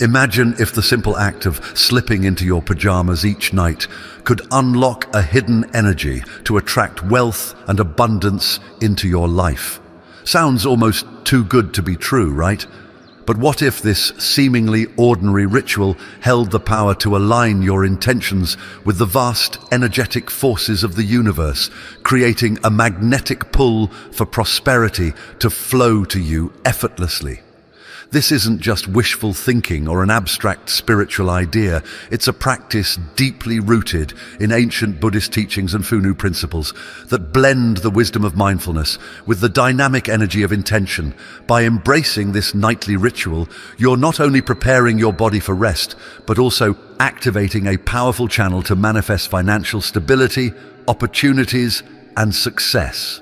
Imagine if the simple act of slipping into your pajamas each night could unlock a hidden energy to attract wealth and abundance into your life. Sounds almost too good to be true, right? But what if this seemingly ordinary ritual held the power to align your intentions with the vast energetic forces of the universe, creating a magnetic pull for prosperity to flow to you effortlessly? This isn't just wishful thinking or an abstract spiritual idea. It's a practice deeply rooted in ancient Buddhist teachings and Fu Nu principles that blend the wisdom of mindfulness with the dynamic energy of intention. By embracing this nightly ritual, you're not only preparing your body for rest, but also activating a powerful channel to manifest financial stability, opportunities, and success.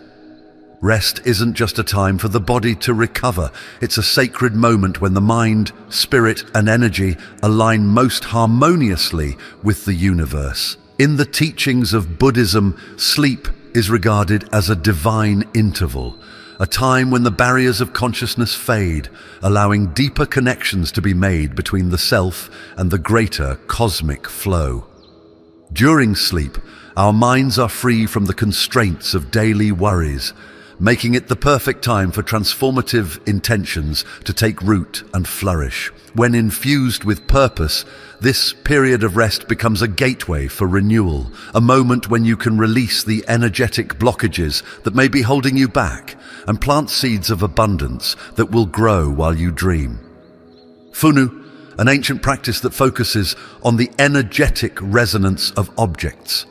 Rest isn't just a time for the body to recover. It's a sacred moment when the mind, spirit, and energy align most harmoniously with the universe. In the teachings of Buddhism, sleep is regarded as a divine interval, a time when the barriers of consciousness fade, allowing deeper connections to be made between the self and the greater cosmic flow. During sleep, our minds are free from the constraints of daily worries, making it the perfect time for transformative intentions to take root and flourish. When infused with purpose, this period of rest becomes a gateway for renewal, a moment when you can release the energetic blockages that may be holding you back and plant seeds of abundance that will grow while you dream. Fu Nu, an ancient practice that focuses on the energetic resonance of objects,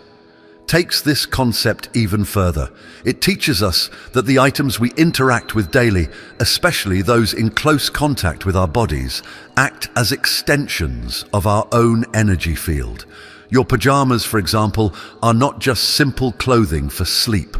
takes this concept even further. It teaches us that the items we interact with daily, especially those in close contact with our bodies, act as extensions of our own energy field. Your pajamas, for example, are not just simple clothing for sleep.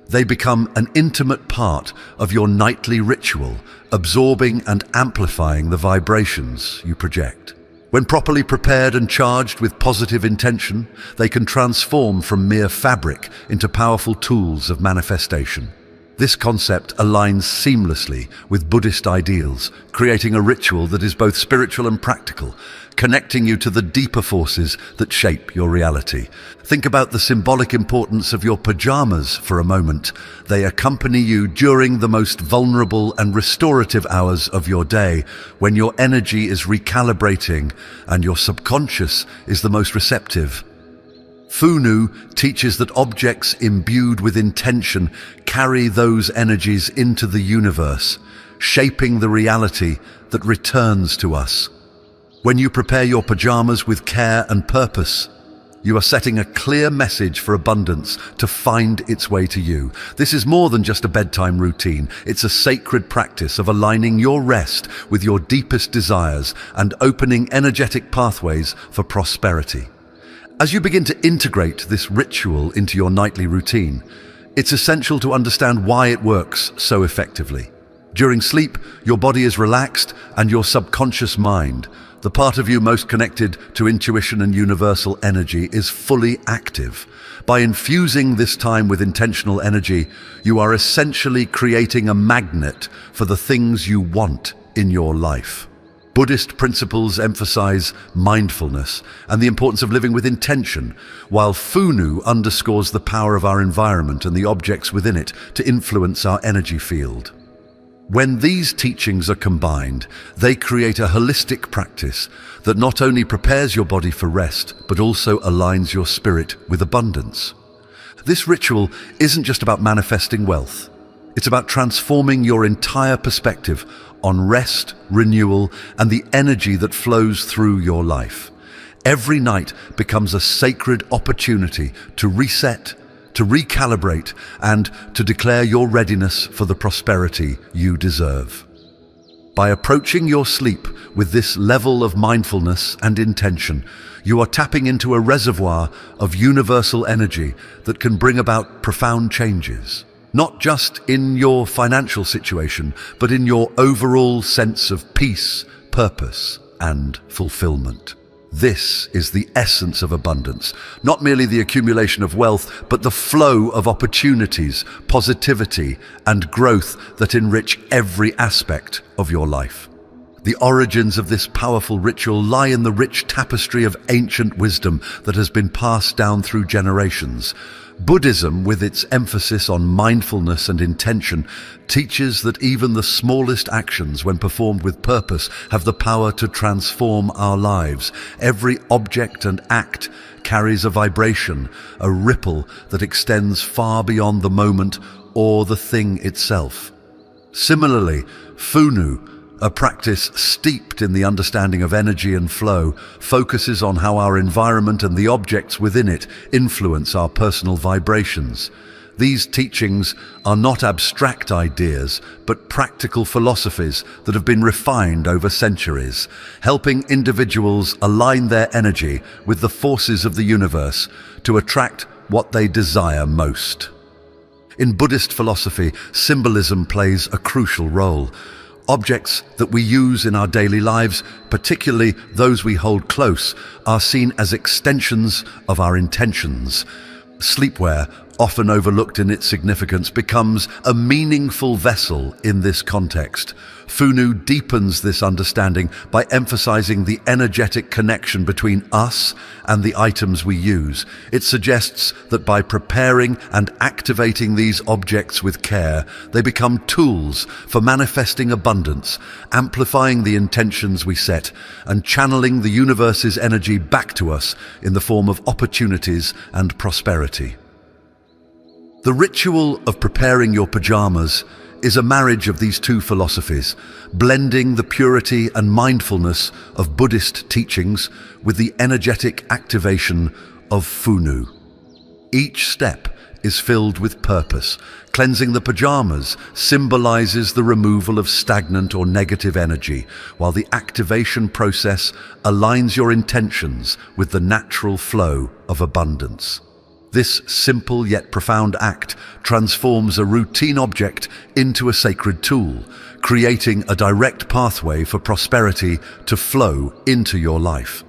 They become an intimate part of your nightly ritual, absorbing and amplifying the vibrations you project. When properly prepared and charged with positive intention, they can transform from mere fabric into powerful tools of manifestation. This concept aligns seamlessly with Buddhist ideals, creating a ritual that is both spiritual and practical, connecting you to the deeper forces that shape your reality. Think about the symbolic importance of your pajamas for a moment. They accompany you during the most vulnerable and restorative hours of your day, when your energy is recalibrating and your subconscious is the most receptive. Fu Nu teaches that objects imbued with intention carry those energies into the universe, shaping the reality that returns to us. When you prepare your pajamas with care and purpose, you are setting a clear message for abundance to find its way to you. This is more than just a bedtime routine. It's a sacred practice of aligning your rest with your deepest desires and opening energetic pathways for prosperity. As you begin to integrate this ritual into your nightly routine, it's essential to understand why it works so effectively. During sleep, your body is relaxed and your subconscious mind, the part of you most connected to intuition and universal energy, is fully active. By infusing this time with intentional energy, you are essentially creating a magnet for the things you want in your life. Buddhist principles emphasize mindfulness and the importance of living with intention, while Fu Nu underscores the power of our environment and the objects within it to influence our energy field. When these teachings are combined, they create a holistic practice that not only prepares your body for rest, but also aligns your spirit with abundance. This ritual isn't just about manifesting wealth. It's about transforming your entire perspective on rest, renewal, and the energy that flows through your life. Every night becomes a sacred opportunity to reset, to recalibrate, and to declare your readiness for the prosperity you deserve. By approaching your sleep with this level of mindfulness and intention, you are tapping into a reservoir of universal energy that can bring about profound changes. Not just in your financial situation, but in your overall sense of peace, purpose, and fulfillment. This is the essence of abundance, not merely the accumulation of wealth, but the flow of opportunities, positivity, and growth that enrich every aspect of your life. The origins of this powerful ritual lie in the rich tapestry of ancient wisdom that has been passed down through generations. Buddhism, with its emphasis on mindfulness and intention, teaches that even the smallest actions, when performed with purpose, have the power to transform our lives. Every object and act carries a vibration, a ripple that extends far beyond the moment or the thing itself. Similarly, Funu, a practice steeped in the understanding of energy and flow, focuses on how our environment and the objects within it influence our personal vibrations. These teachings are not abstract ideas, but practical philosophies that have been refined over centuries, helping individuals align their energy with the forces of the universe to attract what they desire most. In Buddhist philosophy, symbolism plays a crucial role. Objects that we use in our daily lives, particularly those we hold close, are seen as extensions of our intentions. Sleepwear, often overlooked in its significance, becomes a meaningful vessel in this context. Funu deepens this understanding by emphasizing the energetic connection between us and the items we use. It suggests that by preparing and activating these objects with care, they become tools for manifesting abundance, amplifying the intentions we set, and channeling the universe's energy back to us in the form of opportunities and prosperity. The ritual of preparing your pajamas is a marriage of these two philosophies, blending the purity and mindfulness of Buddhist teachings with the energetic activation of Funu. Each step is filled with purpose. Cleansing the pajamas symbolizes the removal of stagnant or negative energy, while the activation process aligns your intentions with the natural flow of abundance. This simple yet profound act transforms a routine object into a sacred tool, creating a direct pathway for prosperity to flow into your life.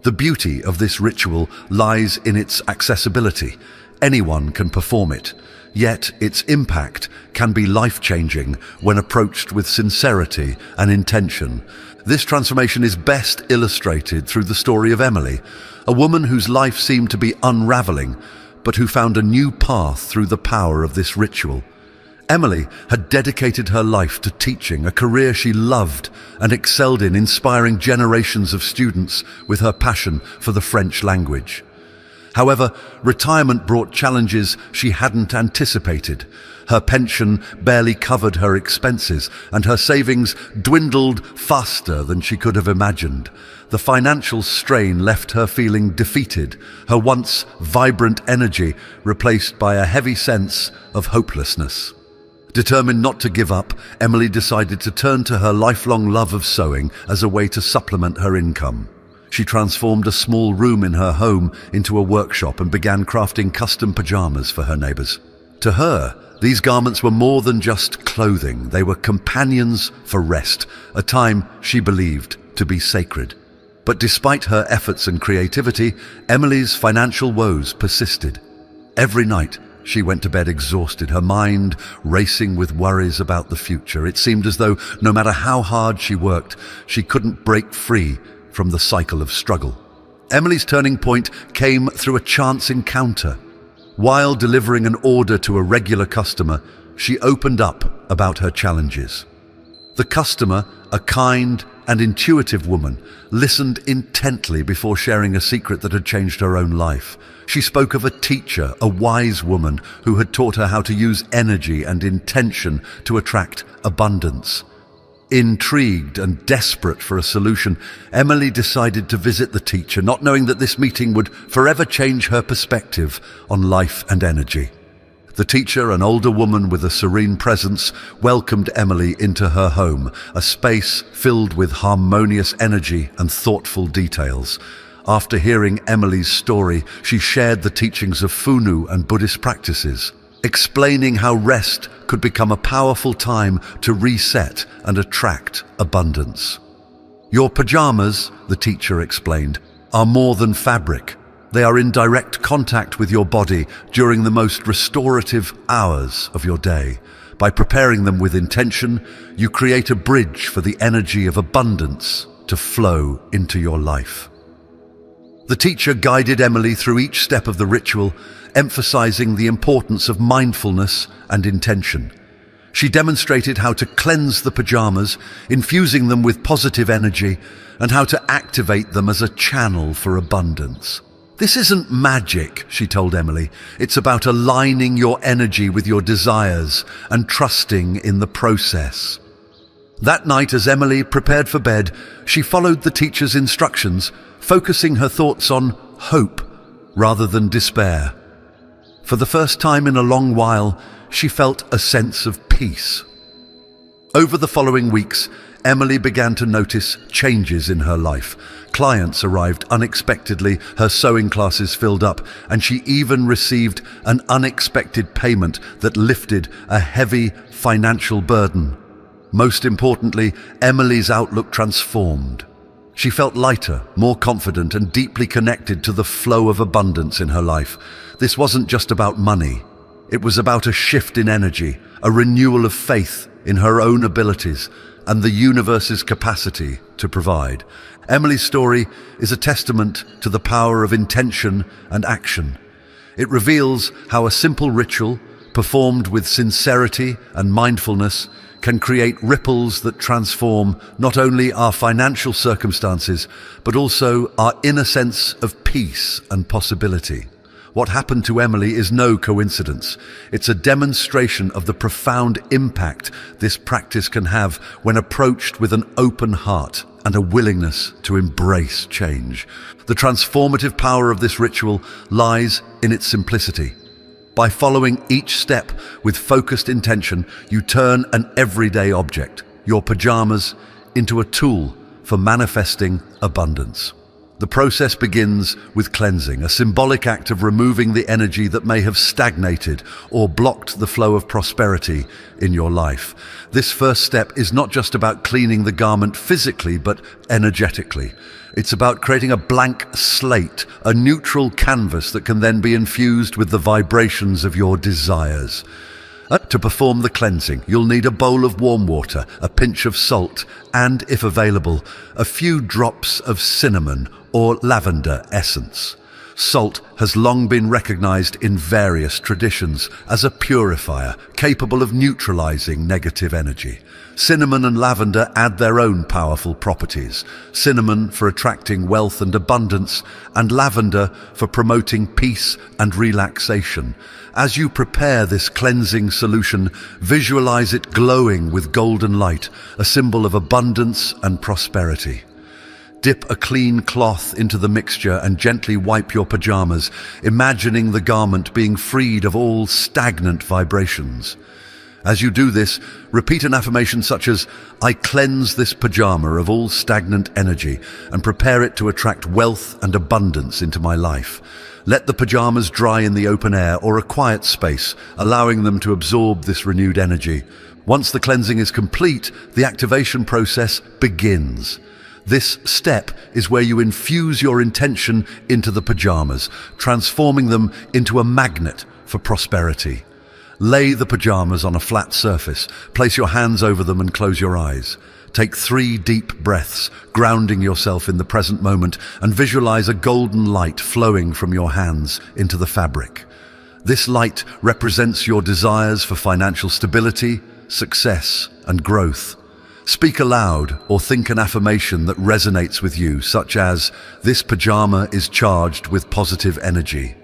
The beauty of this ritual lies in its accessibility. Anyone can perform it, yet its impact can be life-changing when approached with sincerity and intention. This transformation is best illustrated through the story of Emily, a woman whose life seemed to be unraveling, but who found a new path through the power of this ritual. Emily had dedicated her life to teaching, a career she loved and excelled in, inspiring generations of students with her passion for the French language. However, retirement brought challenges she hadn't anticipated. Her pension barely covered her expenses, and her savings dwindled faster than she could have imagined. The financial strain left her feeling defeated, her once vibrant energy replaced by a heavy sense of hopelessness. Determined not to give up, Emily decided to turn to her lifelong love of sewing as a way to supplement her income. She transformed a small room in her home into a workshop and began crafting custom pajamas for her neighbors. To her, these garments were more than just clothing. They were companions for rest, a time she believed to be sacred. But despite her efforts and creativity, Emily's financial woes persisted. Every night, she went to bed exhausted, her mind racing with worries about the future. It seemed as though no matter how hard she worked, she couldn't break free from the cycle of struggle. Emily's turning point came through a chance encounter. While delivering an order to a regular customer, she opened up about her challenges. The customer, a kind and intuitive woman, listened intently before sharing a secret that had changed her own life. She spoke of a teacher, a wise woman who had taught her how to use energy and intention to attract abundance. Intrigued and desperate for a solution, Emily decided to visit the teacher, not knowing that this meeting would forever change her perspective on life and energy. The teacher, an older woman with a serene presence, welcomed Emily into her home, a space filled with harmonious energy and thoughtful details. After hearing Emily's story, she shared the teachings of Funu and Buddhist practices, explaining how rest could become a powerful time to reset and attract abundance. Your pajamas, the teacher explained, are more than fabric. They are in direct contact with your body during the most restorative hours of your day. By preparing them with intention, you create a bridge for the energy of abundance to flow into your life. The teacher guided Emily through each step of the ritual, emphasizing the importance of mindfulness and intention. She demonstrated how to cleanse the pajamas, infusing them with positive energy, and how to activate them as a channel for abundance. "This isn't magic," she told Emily. "It's about aligning your energy with your desires and trusting in the process." That night, as Emily prepared for bed, she followed the teacher's instructions, focusing her thoughts on hope rather than despair. For the first time in a long while, she felt a sense of peace. Over the following weeks, Emily began to notice changes in her life. Clients arrived unexpectedly, her sewing classes filled up, and she even received an unexpected payment that lifted a heavy financial burden. Most importantly, Emily's outlook transformed. She felt lighter, more confident, and deeply connected to the flow of abundance in her life. This wasn't just about money. It was about a shift in energy, a renewal of faith in her own abilities, and the universe's capacity to provide. Emily's story is a testament to the power of intention and action. It reveals how a simple ritual, performed with sincerity and mindfulness, can create ripples that transform not only our financial circumstances, but also our inner sense of peace and possibility. What happened to Emily is no coincidence. It's a demonstration of the profound impact this practice can have when approached with an open heart and a willingness to embrace change. The transformative power of this ritual lies in its simplicity. By following each step with focused intention, you turn an everyday object, your pajamas, into a tool for manifesting abundance. The process begins with cleansing, a symbolic act of removing the energy that may have stagnated or blocked the flow of prosperity in your life. This first step is not just about cleaning the garment physically, but energetically. It's about creating a blank slate, a neutral canvas that can then be infused with the vibrations of your desires. To perform the cleansing, you'll need a bowl of warm water, a pinch of salt, and, if available, a few drops of cinnamon or lavender essence. Salt has long been recognized in various traditions as a purifier capable of neutralizing negative energy. Cinnamon and lavender add their own powerful properties. Cinnamon for attracting wealth and abundance, and lavender for promoting peace and relaxation. As you prepare this cleansing solution, visualize it glowing with golden light, a symbol of abundance and prosperity. Dip a clean cloth into the mixture and gently wipe your pajamas, imagining the garment being freed of all stagnant vibrations. As you do this, repeat an affirmation such as, "I cleanse this pajama of all stagnant energy and prepare it to attract wealth and abundance into my life." Let the pajamas dry in the open air or a quiet space, allowing them to absorb this renewed energy. Once the cleansing is complete, the activation process begins. This step is where you infuse your intention into the pajamas, transforming them into a magnet for prosperity. Lay the pajamas on a flat surface, place your hands over them and close your eyes. Take 3 deep breaths, grounding yourself in the present moment, and visualize a golden light flowing from your hands into the fabric. This light represents your desires for financial stability, success, and growth. Speak aloud or think an affirmation that resonates with you, such as, "This pajama is charged with positive energy.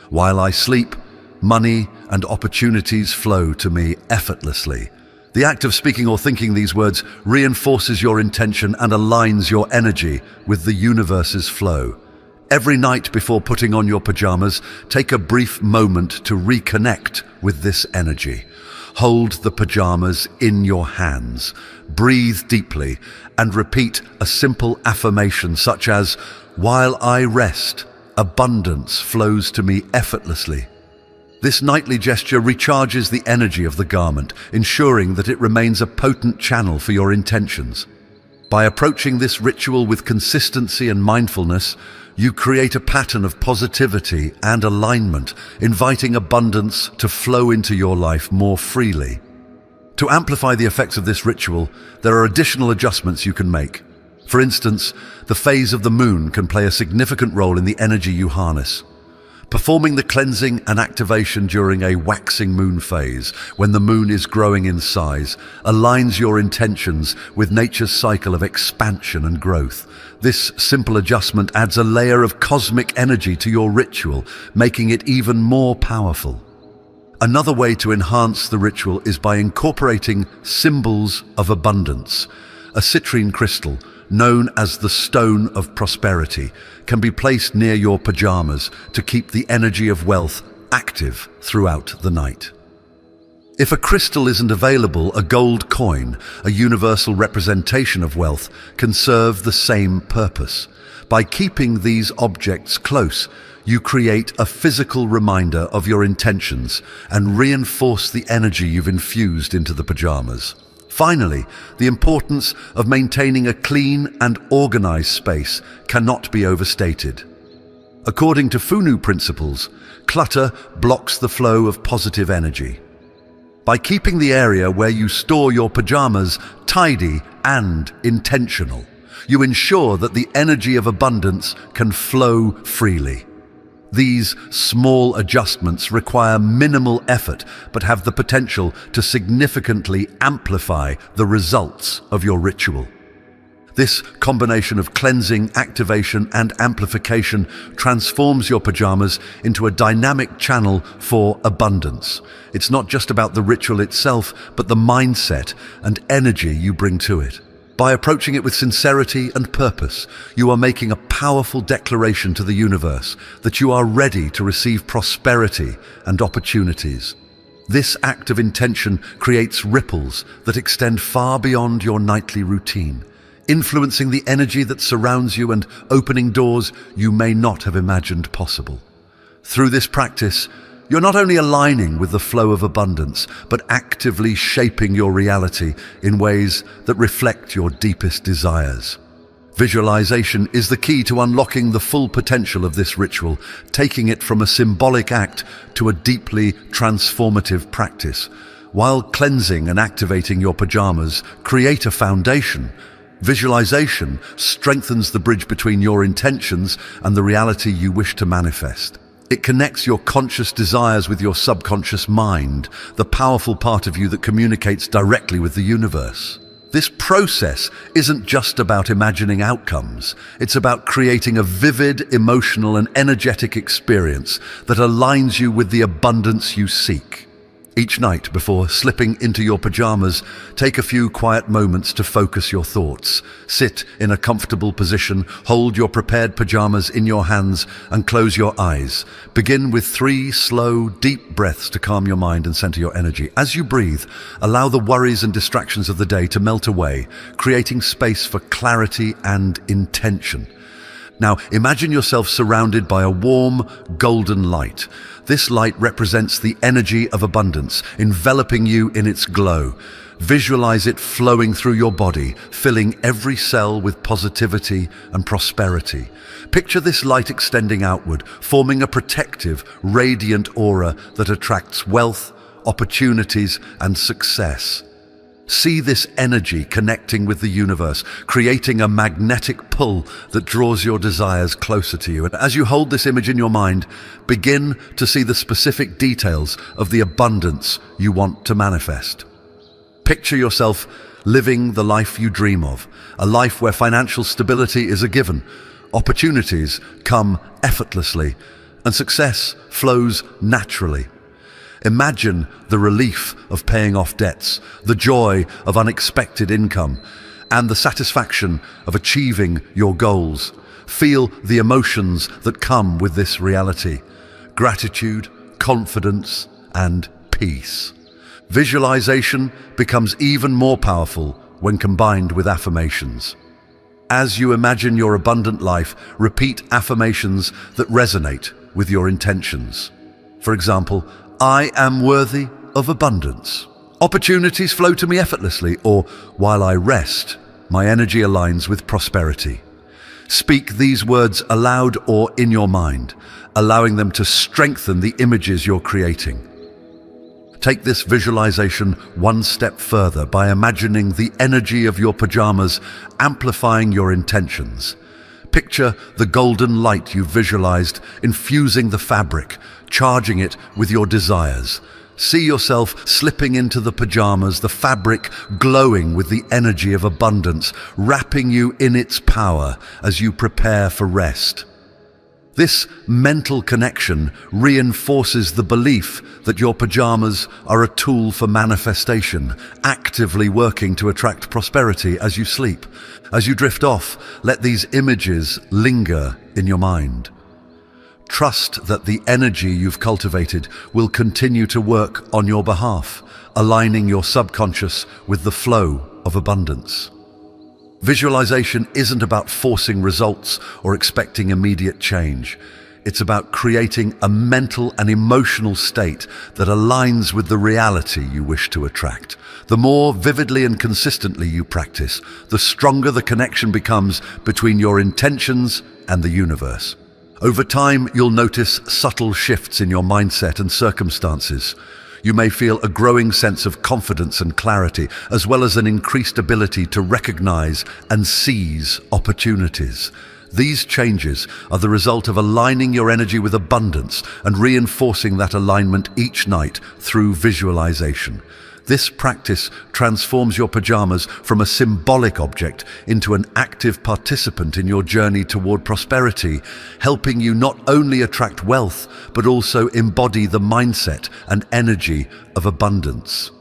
While I sleep, money and opportunities flow to me effortlessly." The act of speaking or thinking these words reinforces your intention and aligns your energy with the universe's flow. Every night before putting on your pajamas, take a brief moment to reconnect with this energy. Hold the pajamas in your hands, breathe deeply, and repeat a simple affirmation such as, "While I rest, abundance flows to me effortlessly." This nightly gesture recharges the energy of the garment, ensuring that it remains a potent channel for your intentions. By approaching this ritual with consistency and mindfulness, you create a pattern of positivity and alignment, inviting abundance to flow into your life more freely. To amplify the effects of this ritual, there are additional adjustments you can make. For instance, the phase of the moon can play a significant role in the energy you harness. Performing the cleansing and activation during a waxing moon phase, when the moon is growing in size, aligns your intentions with nature's cycle of expansion and growth. This simple adjustment adds a layer of cosmic energy to your ritual, making it even more powerful. Another way to enhance the ritual is by incorporating symbols of abundance. A citrine crystal, known as the Stone of Prosperity, can be placed near your pajamas to keep the energy of wealth active throughout the night. If a crystal isn't available, a gold coin, a universal representation of wealth, can serve the same purpose. By keeping these objects close, you create a physical reminder of your intentions and reinforce the energy you've infused into the pajamas. Finally, the importance of maintaining a clean and organized space cannot be overstated. According to Funu principles, clutter blocks the flow of positive energy. By keeping the area where you store your pajamas tidy and intentional, you ensure that the energy of abundance can flow freely. These small adjustments require minimal effort but have the potential to significantly amplify the results of your ritual. This combination of cleansing, activation, and amplification transforms your pajamas into a dynamic channel for abundance. It's not just about the ritual itself, but the mindset and energy you bring to it. By approaching it with sincerity and purpose, you are making a powerful declaration to the universe that you are ready to receive prosperity and opportunities. This act of intention creates ripples that extend far beyond your nightly routine, influencing the energy that surrounds you and opening doors you may not have imagined possible. Through this practice, you're not only aligning with the flow of abundance, but actively shaping your reality in ways that reflect your deepest desires. Visualization is the key to unlocking the full potential of this ritual, taking it from a symbolic act to a deeply transformative practice. While cleansing and activating your pajamas create a foundation, visualization strengthens the bridge between your intentions and the reality you wish to manifest. It connects your conscious desires with your subconscious mind, the powerful part of you that communicates directly with the universe. This process isn't just about imagining outcomes. It's about creating a vivid, emotional, and energetic experience that aligns you with the abundance you seek. Each night, before slipping into your pajamas, take a few quiet moments to focus your thoughts. Sit in a comfortable position, hold your prepared pajamas in your hands, and close your eyes. Begin with 3 slow, deep breaths to calm your mind and center your energy. As you breathe, allow the worries and distractions of the day to melt away, creating space for clarity and intention. Now, imagine yourself surrounded by a warm, golden light. This light represents the energy of abundance, enveloping you in its glow. Visualize it flowing through your body, filling every cell with positivity and prosperity. Picture this light extending outward, forming a protective, radiant aura that attracts wealth, opportunities, and success. See this energy connecting with the universe, creating a magnetic pull that draws your desires closer to you. And as you hold this image in your mind, begin to see the specific details of the abundance you want to manifest. Picture yourself living the life you dream of, a life where financial stability is a given, opportunities come effortlessly, and success flows naturally. Imagine the relief of paying off debts, the joy of unexpected income, and the satisfaction of achieving your goals. Feel the emotions that come with this reality: gratitude, confidence, and peace. Visualization becomes even more powerful when combined with affirmations. As you imagine your abundant life, repeat affirmations that resonate with your intentions. For example, I am worthy of abundance. Opportunities flow to me effortlessly, or while I rest, my energy aligns with prosperity. Speak these words aloud or in your mind, allowing them to strengthen the images you're creating. Take this visualization one step further by imagining the energy of your pajamas amplifying your intentions. Picture the golden light you've visualized infusing the fabric, charging it with your desires. See yourself slipping into the pajamas, the fabric glowing with the energy of abundance, wrapping you in its power as you prepare for rest. This mental connection reinforces the belief that your pajamas are a tool for manifestation, actively working to attract prosperity as you sleep. As you drift off, let these images linger in your mind. Trust that the energy you've cultivated will continue to work on your behalf, aligning your subconscious with the flow of abundance. Visualization isn't about forcing results or expecting immediate change. It's about creating a mental and emotional state that aligns with the reality you wish to attract. The more vividly and consistently you practice, the stronger the connection becomes between your intentions and the universe. Over time, you'll notice subtle shifts in your mindset and circumstances. You may feel a growing sense of confidence and clarity, as well as an increased ability to recognize and seize opportunities. These changes are the result of aligning your energy with abundance and reinforcing that alignment each night through visualization. This practice transforms your pajamas from a symbolic object into an active participant in your journey toward prosperity, helping you not only attract wealth, but also embody the mindset and energy of abundance.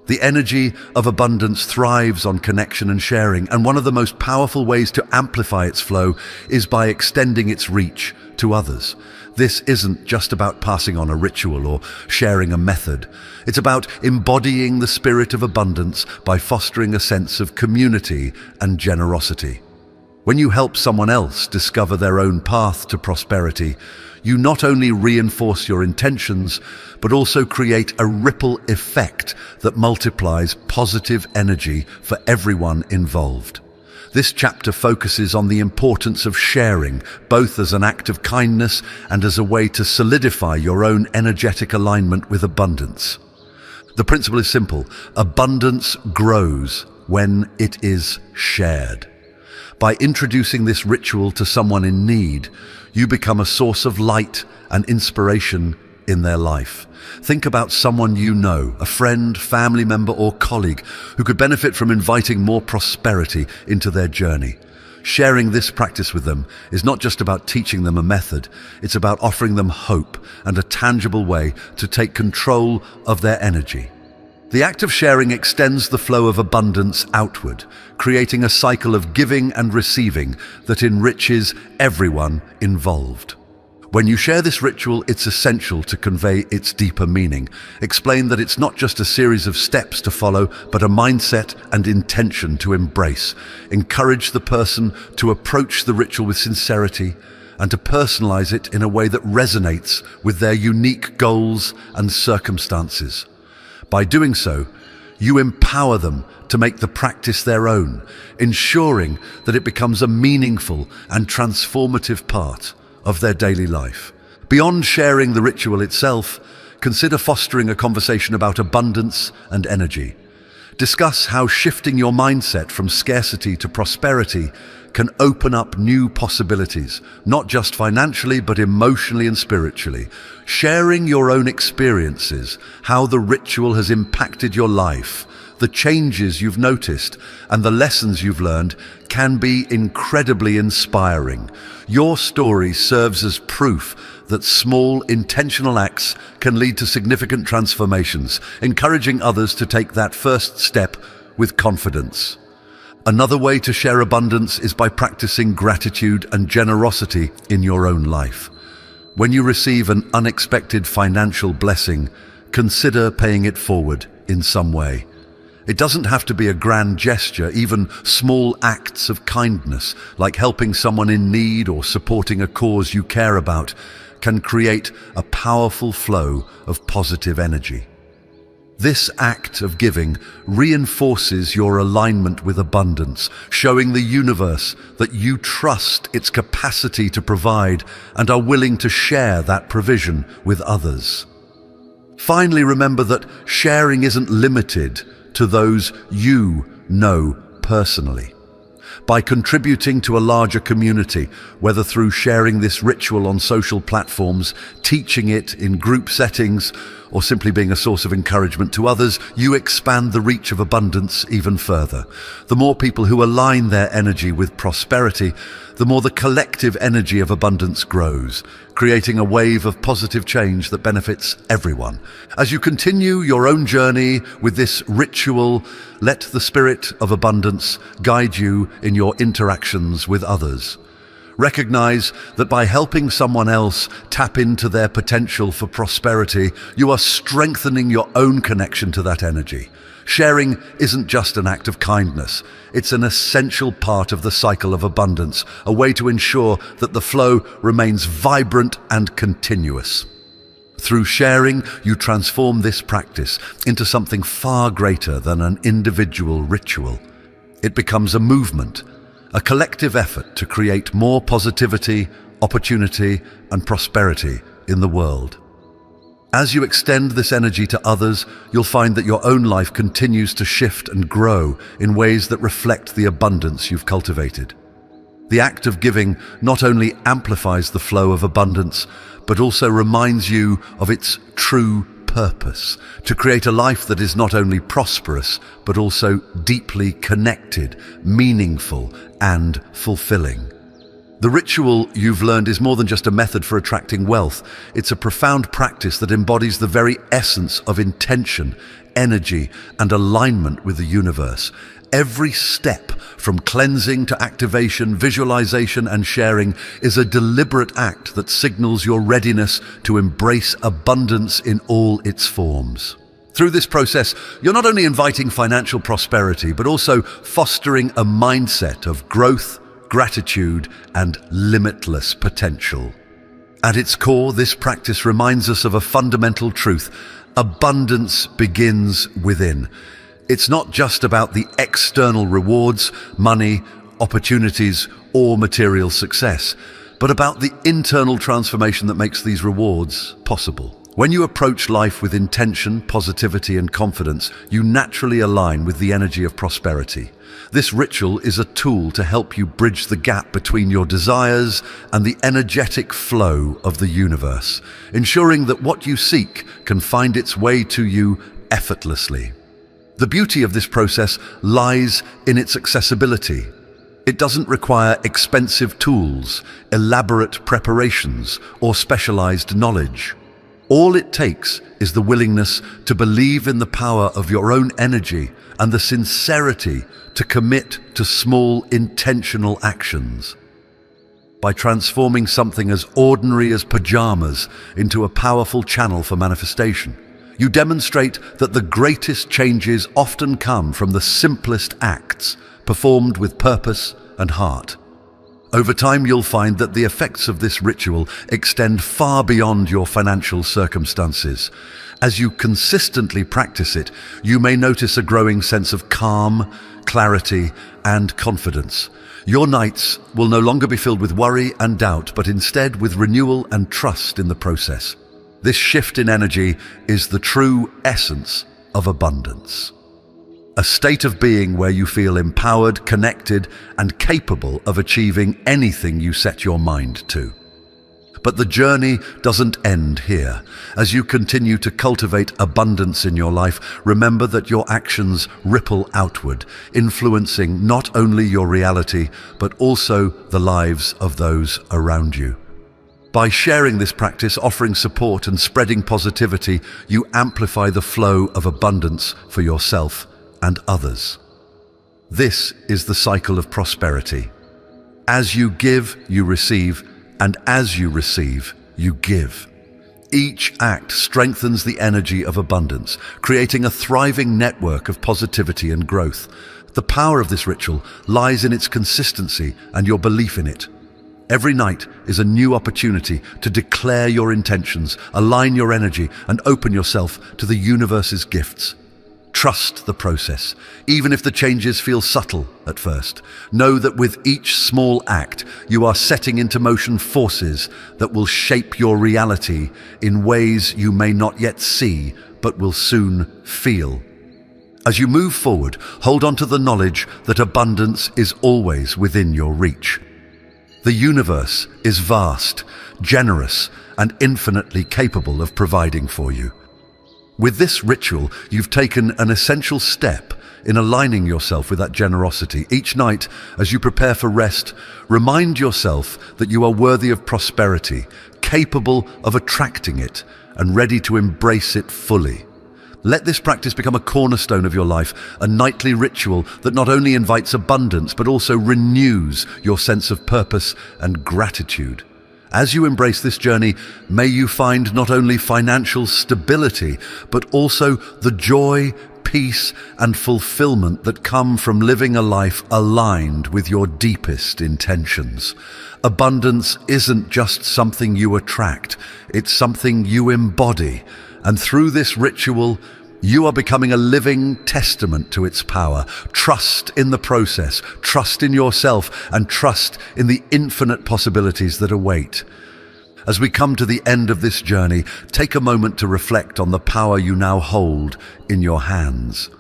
The energy of abundance thrives on connection and sharing, and one of the most powerful ways to amplify its flow is by extending its reach to others. This isn't just about passing on a ritual or sharing a method. It's about embodying the spirit of abundance by fostering a sense of community and generosity. When you help someone else discover their own path to prosperity, you not only reinforce your intentions, but also create a ripple effect that multiplies positive energy for everyone involved. This chapter focuses on the importance of sharing, both as an act of kindness and as a way to solidify your own energetic alignment with abundance. The principle is simple: abundance grows when it is shared. By introducing this ritual to someone in need, you become a source of light and inspiration in their life. Think about someone you know, a friend, family member, or colleague who could benefit from inviting more prosperity into their journey. Sharing this practice with them is not just about teaching them a method, it's about offering them hope and a tangible way to take control of their energy. The act of sharing extends the flow of abundance outward, creating a cycle of giving and receiving that enriches everyone involved. When you share this ritual, it's essential to convey its deeper meaning. Explain that it's not just a series of steps to follow, but a mindset and intention to embrace. Encourage the person to approach the ritual with sincerity and to personalize it in a way that resonates with their unique goals and circumstances. By doing so, you empower them to make the practice their own, ensuring that it becomes a meaningful and transformative part of their daily life. Beyond sharing the ritual itself, consider fostering a conversation about abundance and energy. Discuss how shifting your mindset from scarcity to prosperity can open up new possibilities, not just financially, but emotionally and spiritually. Sharing your own experiences, how the ritual has impacted your life, the changes you've noticed, and the lessons you've learned can be incredibly inspiring. Your story serves as proof that small, intentional acts can lead to significant transformations, encouraging others to take that first step with confidence. Another way to share abundance is by practicing gratitude and generosity in your own life. When you receive an unexpected financial blessing, consider paying it forward in some way. It doesn't have to be a grand gesture. Even small acts of kindness, like helping someone in need or supporting a cause you care about, can create a powerful flow of positive energy. This act of giving reinforces your alignment with abundance, showing the universe that you trust its capacity to provide and are willing to share that provision with others. Finally, remember that sharing isn't limited to those you know personally. By contributing to a larger community, whether through sharing this ritual on social platforms, teaching it in group settings, or simply being a source of encouragement to others, you expand the reach of abundance even further. The more people who align their energy with prosperity, the more the collective energy of abundance grows, creating a wave of positive change that benefits everyone. As you continue your own journey with this ritual, let the spirit of abundance guide you in your interactions with others. Recognize that by helping someone else tap into their potential for prosperity, you are strengthening your own connection to that energy. Sharing isn't just an act of kindness, it's an essential part of the cycle of abundance, a way to ensure that the flow remains vibrant and continuous. Through sharing, you transform this practice into something far greater than an individual ritual. It becomes a movement, a collective effort to create more positivity, opportunity, and prosperity in the world. As you extend this energy to others, you'll find that your own life continues to shift and grow in ways that reflect the abundance you've cultivated. The act of giving not only amplifies the flow of abundance, but also reminds you of its true purpose, to create a life that is not only prosperous, but also deeply connected, meaningful, and fulfilling. The ritual you've learned is more than just a method for attracting wealth. It's a profound practice that embodies the very essence of intention, energy, and alignment with the universe. Every step, from cleansing to activation, visualization, and sharing, is a deliberate act that signals your readiness to embrace abundance in all its forms. Through this process, you're not only inviting financial prosperity, but also fostering a mindset of growth, gratitude, and limitless potential. At its core, this practice reminds us of a fundamental truth: abundance begins within. It's not just about the external rewards, money, opportunities, or material success, but about the internal transformation that makes these rewards possible. When you approach life with intention, positivity, and confidence, you naturally align with the energy of prosperity. This ritual is a tool to help you bridge the gap between your desires and the energetic flow of the universe, ensuring that what you seek can find its way to you effortlessly. The beauty of this process lies in its accessibility. It doesn't require expensive tools, elaborate preparations, or specialized knowledge. All it takes is the willingness to believe in the power of your own energy and the sincerity to commit to small, intentional actions. By transforming something as ordinary as pajamas into a powerful channel for manifestation, you demonstrate that the greatest changes often come from the simplest acts, performed with purpose and heart. Over time, you'll find that the effects of this ritual extend far beyond your financial circumstances. As you consistently practice it, you may notice a growing sense of calm, clarity, and confidence. Your nights will no longer be filled with worry and doubt, but instead with renewal and trust in the process. This shift in energy is the true essence of abundance. A state of being where you feel empowered, connected, and capable of achieving anything you set your mind to. But the journey doesn't end here. As you continue to cultivate abundance in your life, remember that your actions ripple outward, influencing not only your reality, but also the lives of those around you. By sharing this practice, offering support, and spreading positivity, you amplify the flow of abundance for yourself and others. This is the cycle of prosperity. As you give, you receive, and as you receive, you give. Each act strengthens the energy of abundance, creating a thriving network of positivity and growth. The power of this ritual lies in its consistency and your belief in it. Every night is a new opportunity to declare your intentions, align your energy, and open yourself to the universe's gifts. Trust the process, even if the changes feel subtle at first. Know that with each small act, you are setting into motion forces that will shape your reality in ways you may not yet see, but will soon feel. As you move forward, hold on to the knowledge that abundance is always within your reach. The universe is vast, generous, and infinitely capable of providing for you. With this ritual, you've taken an essential step in aligning yourself with that generosity. Each night, as you prepare for rest, remind yourself that you are worthy of prosperity, capable of attracting it, and ready to embrace it fully. Let this practice become a cornerstone of your life, a nightly ritual that not only invites abundance, but also renews your sense of purpose and gratitude. As you embrace this journey, may you find not only financial stability, but also the joy, peace, and fulfillment that come from living a life aligned with your deepest intentions. Abundance isn't just something you attract, it's something you embody. And through this ritual, you are becoming a living testament to its power. Trust in the process, trust in yourself, and trust in the infinite possibilities that await. As we come to the end of this journey, take a moment to reflect on the power you now hold in your hands.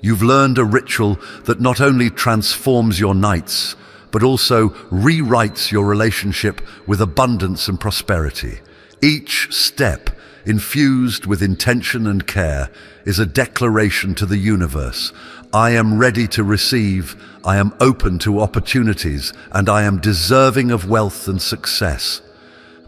You've learned a ritual that not only transforms your nights, but also rewrites your relationship with abundance and prosperity. Each step, infused with intention and care, is a declaration to the universe. I am ready to receive, I am open to opportunities, and I am deserving of wealth and success.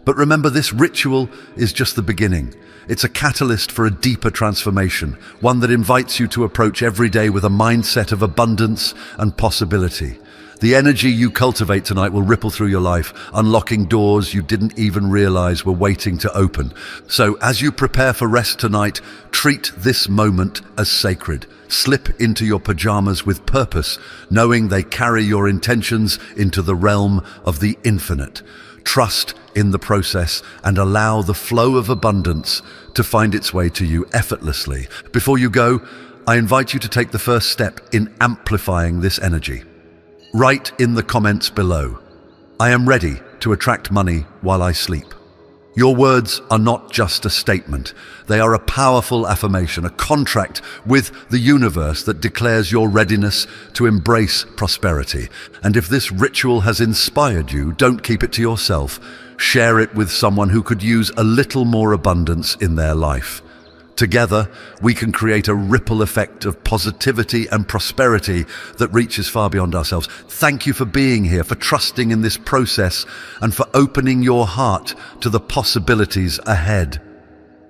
But remember, this ritual is just the beginning. It's a catalyst for a deeper transformation, one that invites you to approach every day with a mindset of abundance and possibility. The energy you cultivate tonight will ripple through your life, unlocking doors you didn't even realize were waiting to open. So as you prepare for rest tonight, treat this moment as sacred. Slip into your pajamas with purpose, knowing they carry your intentions into the realm of the infinite. Trust in the process and allow the flow of abundance to find its way to you effortlessly. Before you go, I invite you to take the first step in amplifying this energy. Write in the comments below, I am ready to attract money while I sleep. Your words are not just a statement. They are a powerful affirmation, a contract with the universe that declares your readiness to embrace prosperity. And if this ritual has inspired you, don't keep it to yourself. Share it with someone who could use a little more abundance in their life. Together, we can create a ripple effect of positivity and prosperity that reaches far beyond ourselves. Thank you for being here, for trusting in this process, and for opening your heart to the possibilities ahead.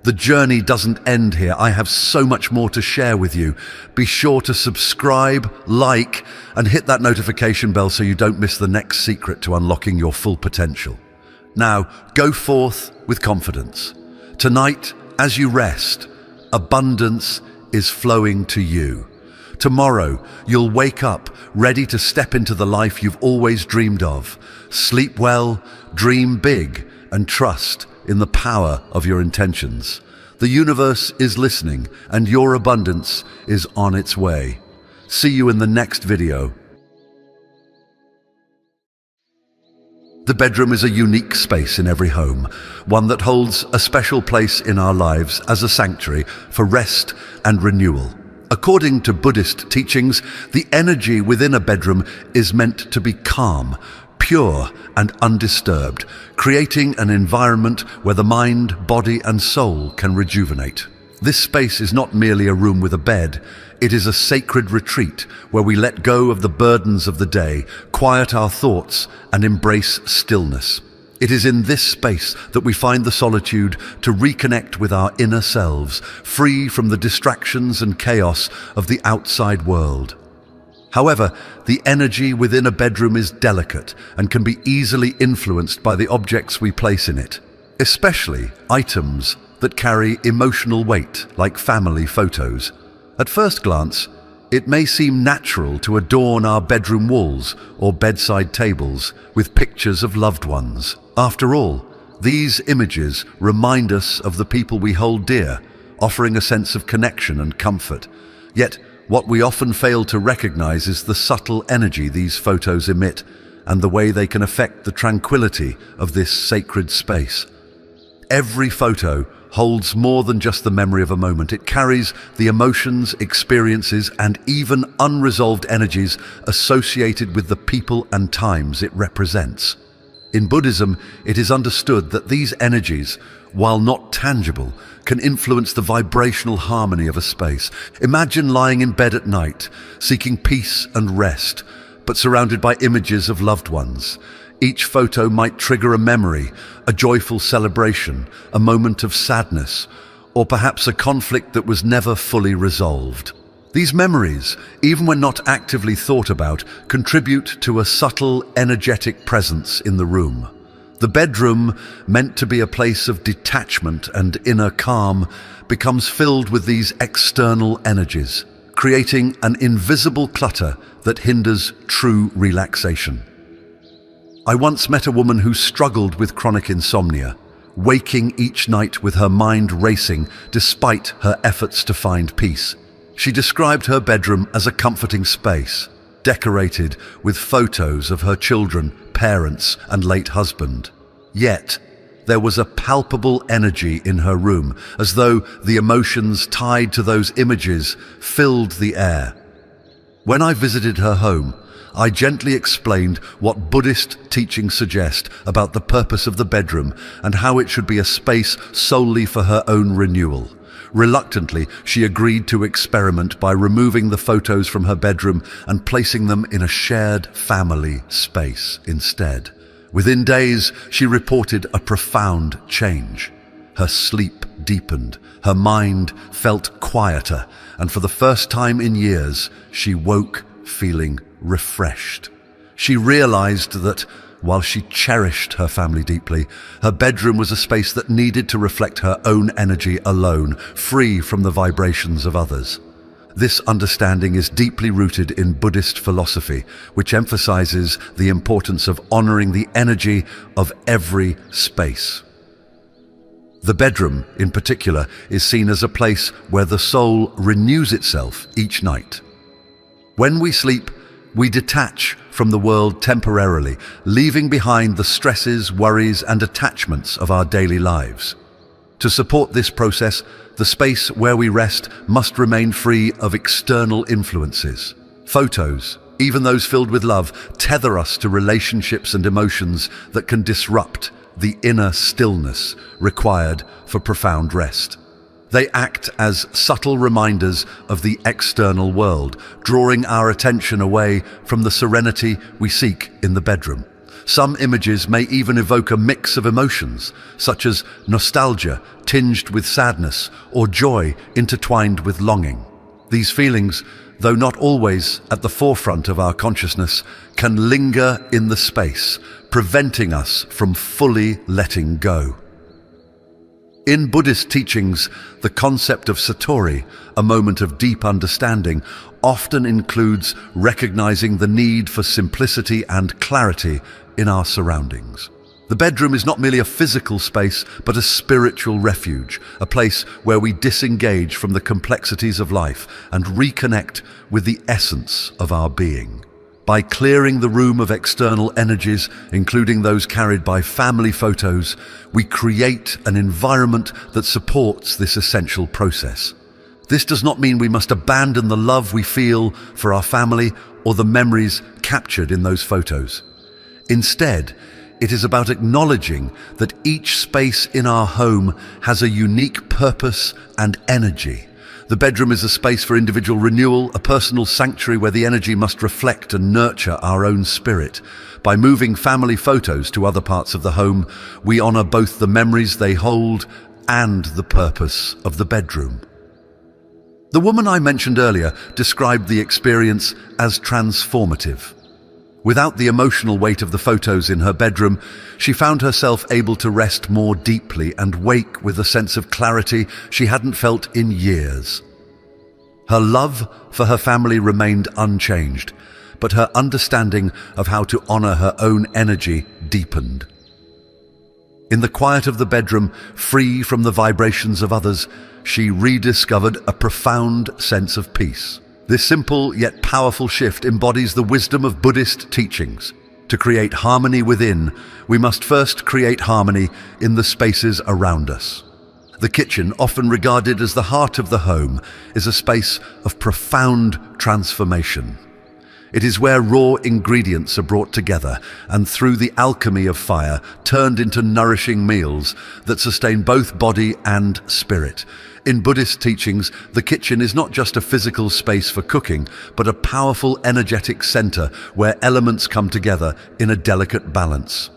The journey doesn't end here. I have so much more to share with you. Be sure to subscribe, like, and hit that notification bell so you don't miss the next secret to unlocking your full potential. Now, go forth with confidence. Tonight, as you rest, abundance is flowing to you. Tomorrow, you'll wake up ready to step into the life you've always dreamed of. Sleep well, dream big, and trust in the power of your intentions. The universe is listening, and your abundance is on its way. See you in the next video. The bedroom is a unique space in every home, one that holds a special place in our lives as a sanctuary for rest and renewal. According to Buddhist teachings, the energy within a bedroom is meant to be calm, pure, and undisturbed, creating an environment where the mind, body, and soul can rejuvenate. This space is not merely a room with a bed. It is a sacred retreat where we let go of the burdens of the day, quiet our thoughts, and embrace stillness. It is in this space that we find the solitude to reconnect with our inner selves, free from the distractions and chaos of the outside world. However, the energy within a bedroom is delicate and can be easily influenced by the objects we place in it, especially items that carry emotional weight, like family photos. At first glance, it may seem natural to adorn our bedroom walls or bedside tables with pictures of loved ones. After all, these images remind us of the people we hold dear, offering a sense of connection and comfort. Yet, what we often fail to recognize is the subtle energy these photos emit and the way they can affect the tranquility of this sacred space. Every photo holds more than just the memory of a moment. It carries the emotions, experiences, and even unresolved energies associated with the people and times it represents. In Buddhism, it is understood that these energies, while not tangible, can influence the vibrational harmony of a space. Imagine lying in bed at night, seeking peace and rest, but surrounded by images of loved ones. Each photo might trigger a memory, a joyful celebration, a moment of sadness, or perhaps a conflict that was never fully resolved. These memories, even when not actively thought about, contribute to a subtle, energetic presence in the room. The bedroom, meant to be a place of detachment and inner calm, becomes filled with these external energies, creating an invisible clutter that hinders true relaxation. I once met a woman who struggled with chronic insomnia, waking each night with her mind racing despite her efforts to find peace. She described her bedroom as a comforting space, decorated with photos of her children, parents, and late husband. Yet, there was a palpable energy in her room, as though the emotions tied to those images filled the air. When I visited her home, I gently explained what Buddhist teachings suggest about the purpose of the bedroom and how it should be a space solely for her own renewal. Reluctantly, she agreed to experiment by removing the photos from her bedroom and placing them in a shared family space instead. Within days, she reported a profound change. Her sleep deepened, her mind felt quieter, and for the first time in years, she woke feeling refreshed. She realized that, while she cherished her family deeply, her bedroom was a space that needed to reflect her own energy alone, free from the vibrations of others. This understanding is deeply rooted in Buddhist philosophy, which emphasizes the importance of honoring the energy of every space. The bedroom, in particular, is seen as a place where the soul renews itself each night. When we sleep, we detach from the world temporarily, leaving behind the stresses, worries, and attachments of our daily lives. To support this process, the space where we rest must remain free of external influences. Photos, even those filled with love, tether us to relationships and emotions that can disrupt the inner stillness required for profound rest. They act as subtle reminders of the external world, drawing our attention away from the serenity we seek in the bedroom. Some images may even evoke a mix of emotions, such as nostalgia tinged with sadness or joy intertwined with longing. These feelings, though not always at the forefront of our consciousness, can linger in the space, preventing us from fully letting go. In Buddhist teachings, the concept of satori, a moment of deep understanding, often includes recognizing the need for simplicity and clarity in our surroundings. The bedroom is not merely a physical space, but a spiritual refuge, a place where we disengage from the complexities of life and reconnect with the essence of our being. By clearing the room of external energies, including those carried by family photos, we create an environment that supports this essential process. This does not mean we must abandon the love we feel for our family or the memories captured in those photos. Instead, it is about acknowledging that each space in our home has a unique purpose and energy. The bedroom is a space for individual renewal, a personal sanctuary where the energy must reflect and nurture our own spirit. By moving family photos to other parts of the home, we honor both the memories they hold and the purpose of the bedroom. The woman I mentioned earlier described the experience as transformative. Without the emotional weight of the photos in her bedroom, she found herself able to rest more deeply and wake with a sense of clarity she hadn't felt in years. Her love for her family remained unchanged, but her understanding of how to honor her own energy deepened. In the quiet of the bedroom, free from the vibrations of others, she rediscovered a profound sense of peace. This simple yet powerful shift embodies the wisdom of Buddhist teachings. To create harmony within, we must first create harmony in the spaces around us. The kitchen, often regarded as the heart of the home, is a space of profound transformation. It is where raw ingredients are brought together and, through the alchemy of fire, turned into nourishing meals that sustain both body and spirit. In Buddhist teachings, the kitchen is not just a physical space for cooking, but a powerful energetic center where elements come together in a delicate balance.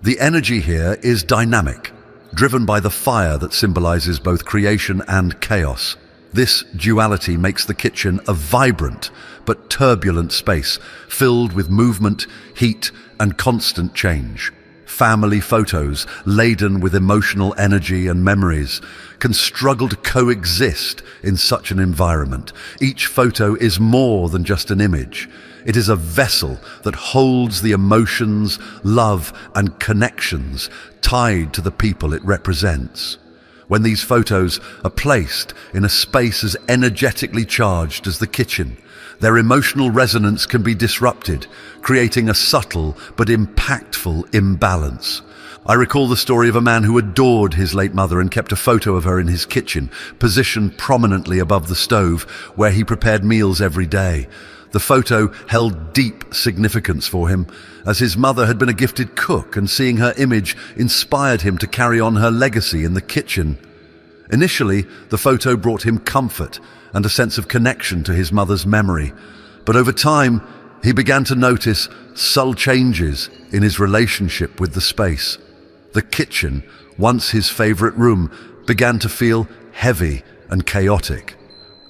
The energy here is dynamic, driven by the fire that symbolizes both creation and chaos. This duality makes the kitchen a vibrant but turbulent space, filled with movement, heat, and constant change. Family photos, laden with emotional energy and memories, can struggle to coexist in such an environment. Each photo is more than just an image. It is a vessel that holds the emotions, love, and connections tied to the people it represents. When these photos are placed in a space as energetically charged as the kitchen, their emotional resonance can be disrupted, creating a subtle but impactful imbalance. I recall the story of a man who adored his late mother and kept a photo of her in his kitchen, positioned prominently above the stove where he prepared meals every day. The photo held deep significance for him, as his mother had been a gifted cook, and seeing her image inspired him to carry on her legacy in the kitchen. Initially, the photo brought him comfort and a sense of connection to his mother's memory, but over time, he began to notice subtle changes in his relationship with the space. The kitchen, once his favorite room, began to feel heavy and chaotic.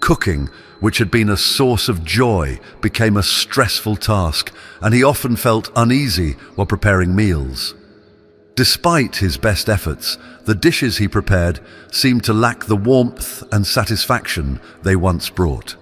Cooking, which had been a source of joy, became a stressful task, and he often felt uneasy while preparing meals. Despite his best efforts, the dishes he prepared seemed to lack the warmth and satisfaction they once brought.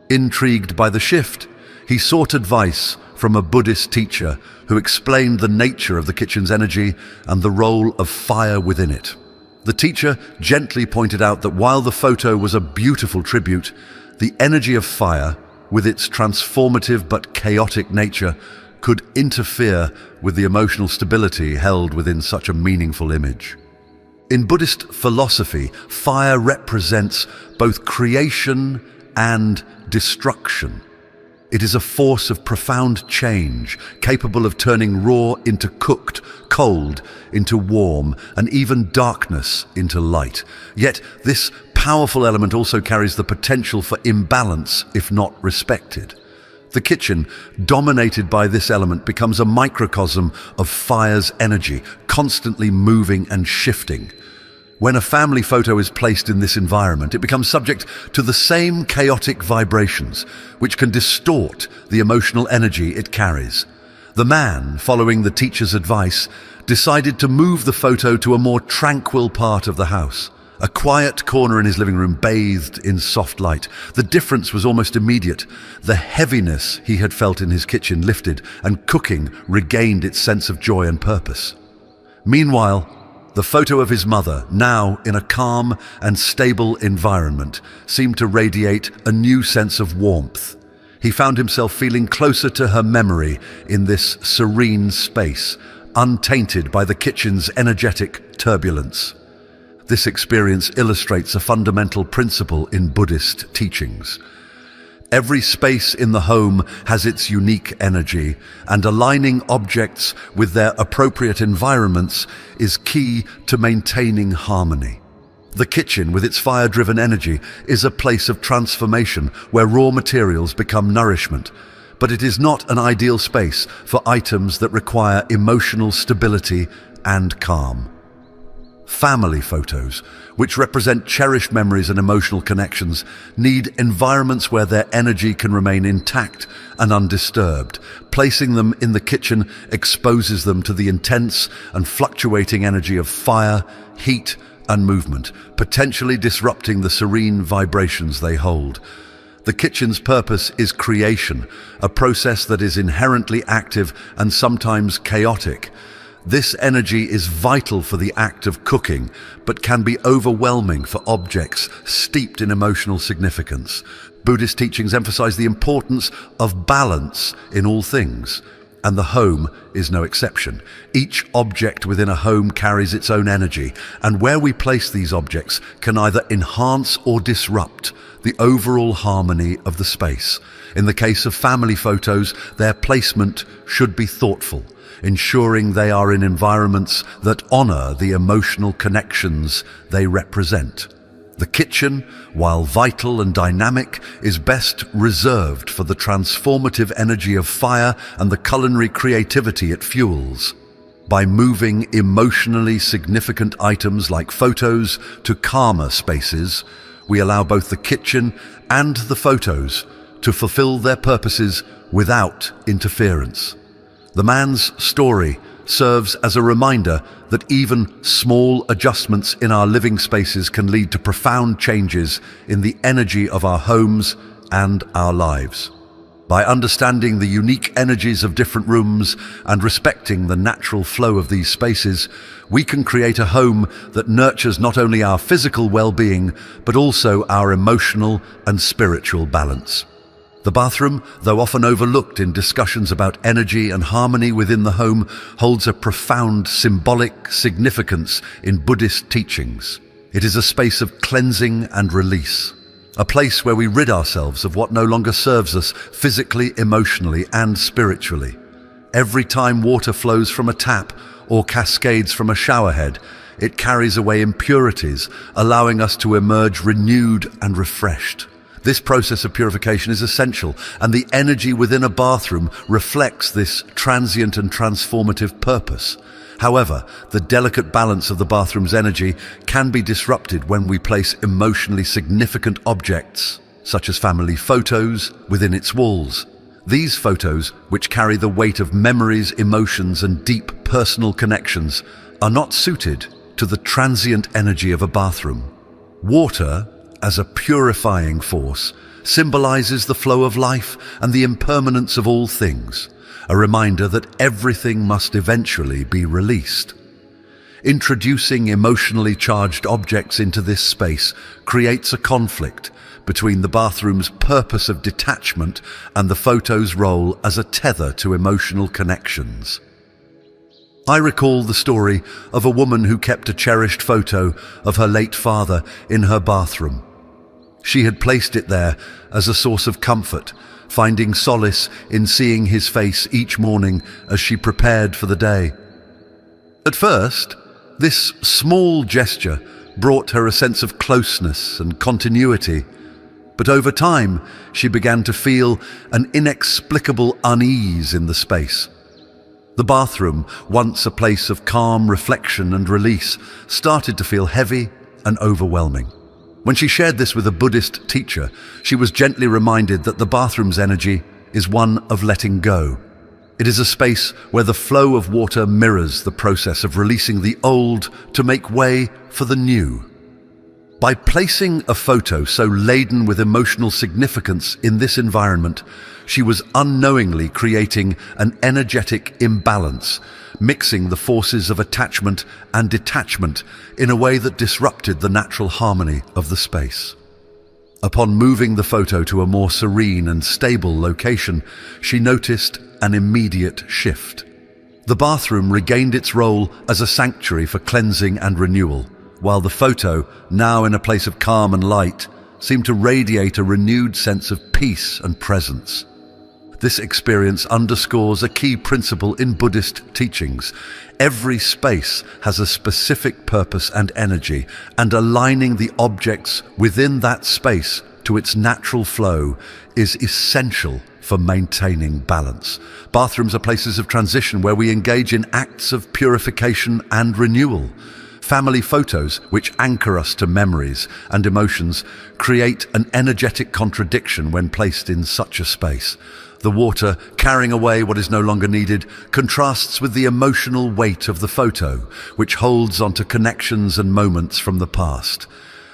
Intrigued by the shift, he sought advice from a Buddhist teacher who explained the nature of the kitchen's energy and the role of fire within it. The teacher gently pointed out that while the photo was a beautiful tribute, the energy of fire, with its transformative but chaotic nature, could interfere with the emotional stability held within such a meaningful image. In Buddhist philosophy, fire represents both creation and destruction. It is a force of profound change, capable of turning raw into cooked, cold into warm, and even darkness into light. Yet this powerful element also carries the potential for imbalance if not respected. The kitchen, dominated by this element, becomes a microcosm of fire's energy, constantly moving and shifting. When a family photo is placed in this environment, it becomes subject to the same chaotic vibrations, which can distort the emotional energy it carries. The man, following the teacher's advice, decided to move the photo to a more tranquil part of the house. A quiet corner in his living room bathed in soft light. The difference was almost immediate. The heaviness he had felt in his kitchen lifted, and cooking regained its sense of joy and purpose. Meanwhile, the photo of his mother, now in a calm and stable environment, seemed to radiate a new sense of warmth. He found himself feeling closer to her memory in this serene space, untainted by the kitchen's energetic turbulence. This experience illustrates a fundamental principle in Buddhist teachings. Every space in the home has its unique energy, and aligning objects with their appropriate environments is key to maintaining harmony. The kitchen, with its fire-driven energy, is a place of transformation where raw materials become nourishment, but it is not an ideal space for items that require emotional stability and calm. Family photos, which represent cherished memories and emotional connections, need environments where their energy can remain intact and undisturbed. Placing them in the kitchen exposes them to the intense and fluctuating energy of fire, heat, and movement, potentially disrupting the serene vibrations they hold. The kitchen's purpose is creation, a process that is inherently active and sometimes chaotic. This energy is vital for the act of cooking, but can be overwhelming for objects steeped in emotional significance. Buddhist teachings emphasize the importance of balance in all things, and the home is no exception. Each object within a home carries its own energy, and where we place these objects can either enhance or disrupt the overall harmony of the space. In the case of family photos, their placement should be thoughtful, ensuring they are in environments that honor the emotional connections they represent. The kitchen, while vital and dynamic, is best reserved for the transformative energy of fire and the culinary creativity it fuels. By moving emotionally significant items like photos to calmer spaces, we allow both the kitchen and the photos to fulfill their purposes without interference. The man's story serves as a reminder that even small adjustments in our living spaces can lead to profound changes in the energy of our homes and our lives. By understanding the unique energies of different rooms and respecting the natural flow of these spaces, we can create a home that nurtures not only our physical well-being, but also our emotional and spiritual balance. The bathroom, though often overlooked in discussions about energy and harmony within the home, holds a profound symbolic significance in Buddhist teachings. It is a space of cleansing and release, a place where we rid ourselves of what no longer serves us physically, emotionally, and spiritually. Every time water flows from a tap or cascades from a showerhead, it carries away impurities, allowing us to emerge renewed and refreshed. This process of purification is essential, and the energy within a bathroom reflects this transient and transformative purpose. However, the delicate balance of the bathroom's energy can be disrupted when we place emotionally significant objects, such as family photos, within its walls. These photos, which carry the weight of memories, emotions, and deep personal connections, are not suited to the transient energy of a bathroom. Water, as a purifying force, symbolizes the flow of life and the impermanence of all things, a reminder that everything must eventually be released. Introducing emotionally charged objects into this space creates a conflict between the bathroom's purpose of detachment and the photo's role as a tether to emotional connections. I recall the story of a woman who kept a cherished photo of her late father in her bathroom. She had placed it there as a source of comfort, finding solace in seeing his face each morning as she prepared for the day. At first, this small gesture brought her a sense of closeness and continuity, but over time she began to feel an inexplicable unease in the space. The bathroom, once a place of calm reflection and release, started to feel heavy and overwhelming. When she shared this with a Buddhist teacher, she was gently reminded that the bathroom's energy is one of letting go. It is a space where the flow of water mirrors the process of releasing the old to make way for the new. By placing a photo so laden with emotional significance in this environment, she was unknowingly creating an energetic imbalance, mixing the forces of attachment and detachment in a way that disrupted the natural harmony of the space. Upon moving the photo to a more serene and stable location, she noticed an immediate shift. The bathroom regained its role as a sanctuary for cleansing and renewal, while the photo, now in a place of calm and light, seemed to radiate a renewed sense of peace and presence. This experience underscores a key principle in Buddhist teachings. Every space has a specific purpose and energy, and aligning the objects within that space to its natural flow is essential for maintaining balance. Bathrooms are places of transition where we engage in acts of purification and renewal. Family photos, which anchor us to memories and emotions, create an energetic contradiction when placed in such a space. The water, carrying away what is no longer needed, contrasts with the emotional weight of the photo, which holds onto connections and moments from the past.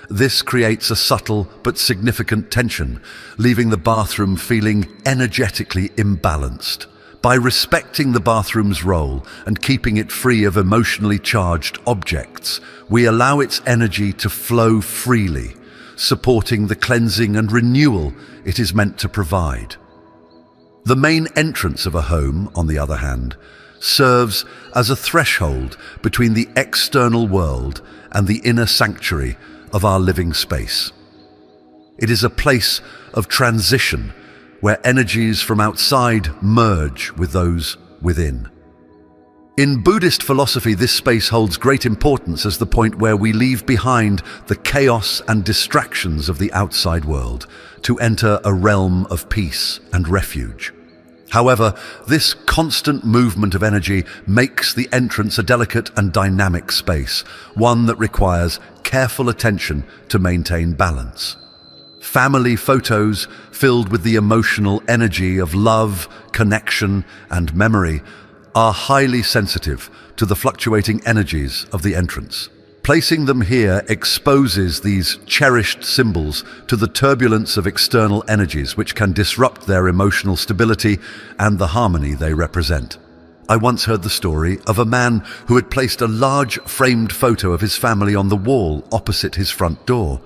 This creates a subtle but significant tension, leaving the bathroom feeling energetically imbalanced. By respecting the bathroom's role and keeping it free of emotionally charged objects, we allow its energy to flow freely, supporting the cleansing and renewal it is meant to provide. The main entrance of a home, on the other hand, serves as a threshold between the external world and the inner sanctuary of our living space. It is a place of transition where energies from outside merge with those within. In Buddhist philosophy, this space holds great importance as the point where we leave behind the chaos and distractions of the outside world to enter a realm of peace and refuge. However, this constant movement of energy makes the entrance a delicate and dynamic space, one that requires careful attention to maintain balance. Family photos filled with the emotional energy of love, connection, and memory are highly sensitive to the fluctuating energies of the entrance. Placing them here exposes these cherished symbols to the turbulence of external energies which can disrupt their emotional stability and the harmony they represent. I once heard the story of a man who had placed a large framed photo of his family on the wall opposite his front door.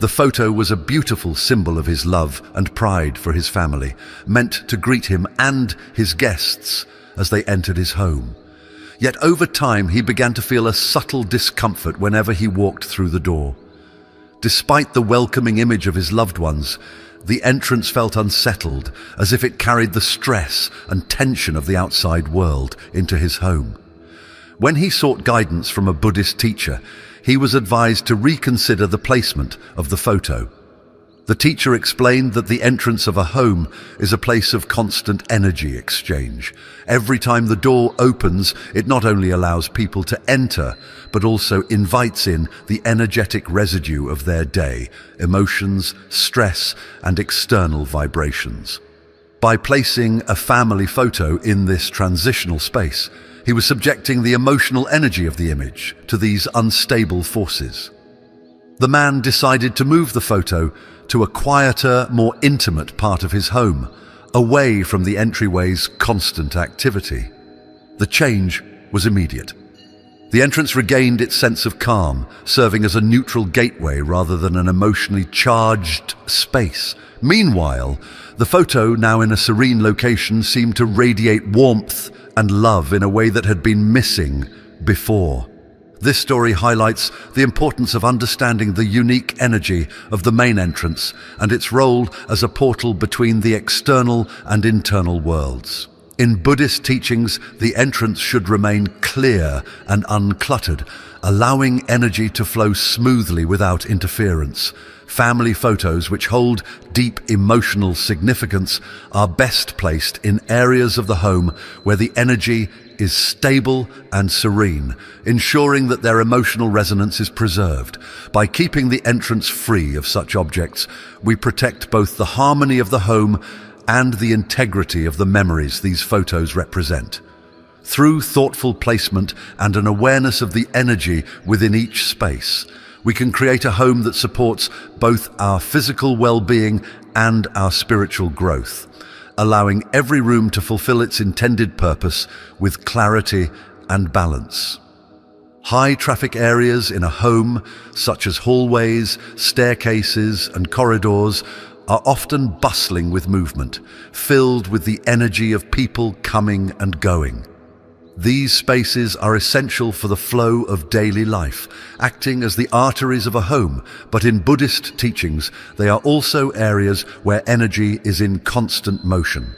The photo was a beautiful symbol of his love and pride for his family, meant to greet him and his guests as they entered his home. Yet over time, he began to feel a subtle discomfort whenever he walked through the door. Despite the welcoming image of his loved ones, the entrance felt unsettled, as if it carried the stress and tension of the outside world into his home. When he sought guidance from a Buddhist teacher, he was advised to reconsider the placement of the photo. The teacher explained that the entrance of a home is a place of constant energy exchange. Every time the door opens, it not only allows people to enter, but also invites in the energetic residue of their day, emotions, stress, and external vibrations. By placing a family photo in this transitional space, he was subjecting the emotional energy of the image to these unstable forces. The man decided to move the photo to a quieter, more intimate part of his home, away from the entryway's constant activity. The change was immediate. The entrance regained its sense of calm, serving as a neutral gateway rather than an emotionally charged space. Meanwhile, the photo, now in a serene location, seemed to radiate warmth and love in a way that had been missing before. This story highlights the importance of understanding the unique energy of the main entrance and its role as a portal between the external and internal worlds. In Buddhist teachings, the entrance should remain clear and uncluttered, allowing energy to flow smoothly without interference. Family photos, which hold deep emotional significance, are best placed in areas of the home where the energy is stable and serene, ensuring that their emotional resonance is preserved. By keeping the entrance free of such objects, we protect both the harmony of the home and the integrity of the memories these photos represent. Through thoughtful placement and an awareness of the energy within each space, we can create a home that supports both our physical well-being and our spiritual growth, allowing every room to fulfill its intended purpose with clarity and balance. High traffic areas in a home, such as hallways, staircases, and corridors, are often bustling with movement, filled with the energy of people coming and going. These spaces are essential for the flow of daily life, acting as the arteries of a home, but in Buddhist teachings, they are also areas where energy is in constant motion.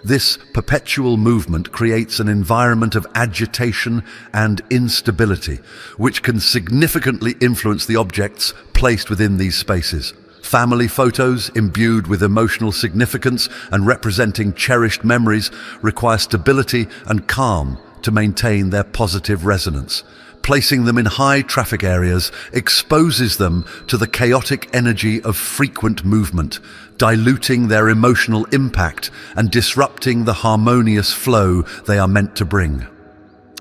This perpetual movement creates an environment of agitation and instability, which can significantly influence the objects placed within these spaces. Family photos imbued with emotional significance and representing cherished memories require stability and calm to maintain their positive resonance. Placing them in high traffic areas exposes them to the chaotic energy of frequent movement, diluting their emotional impact and disrupting the harmonious flow they are meant to bring.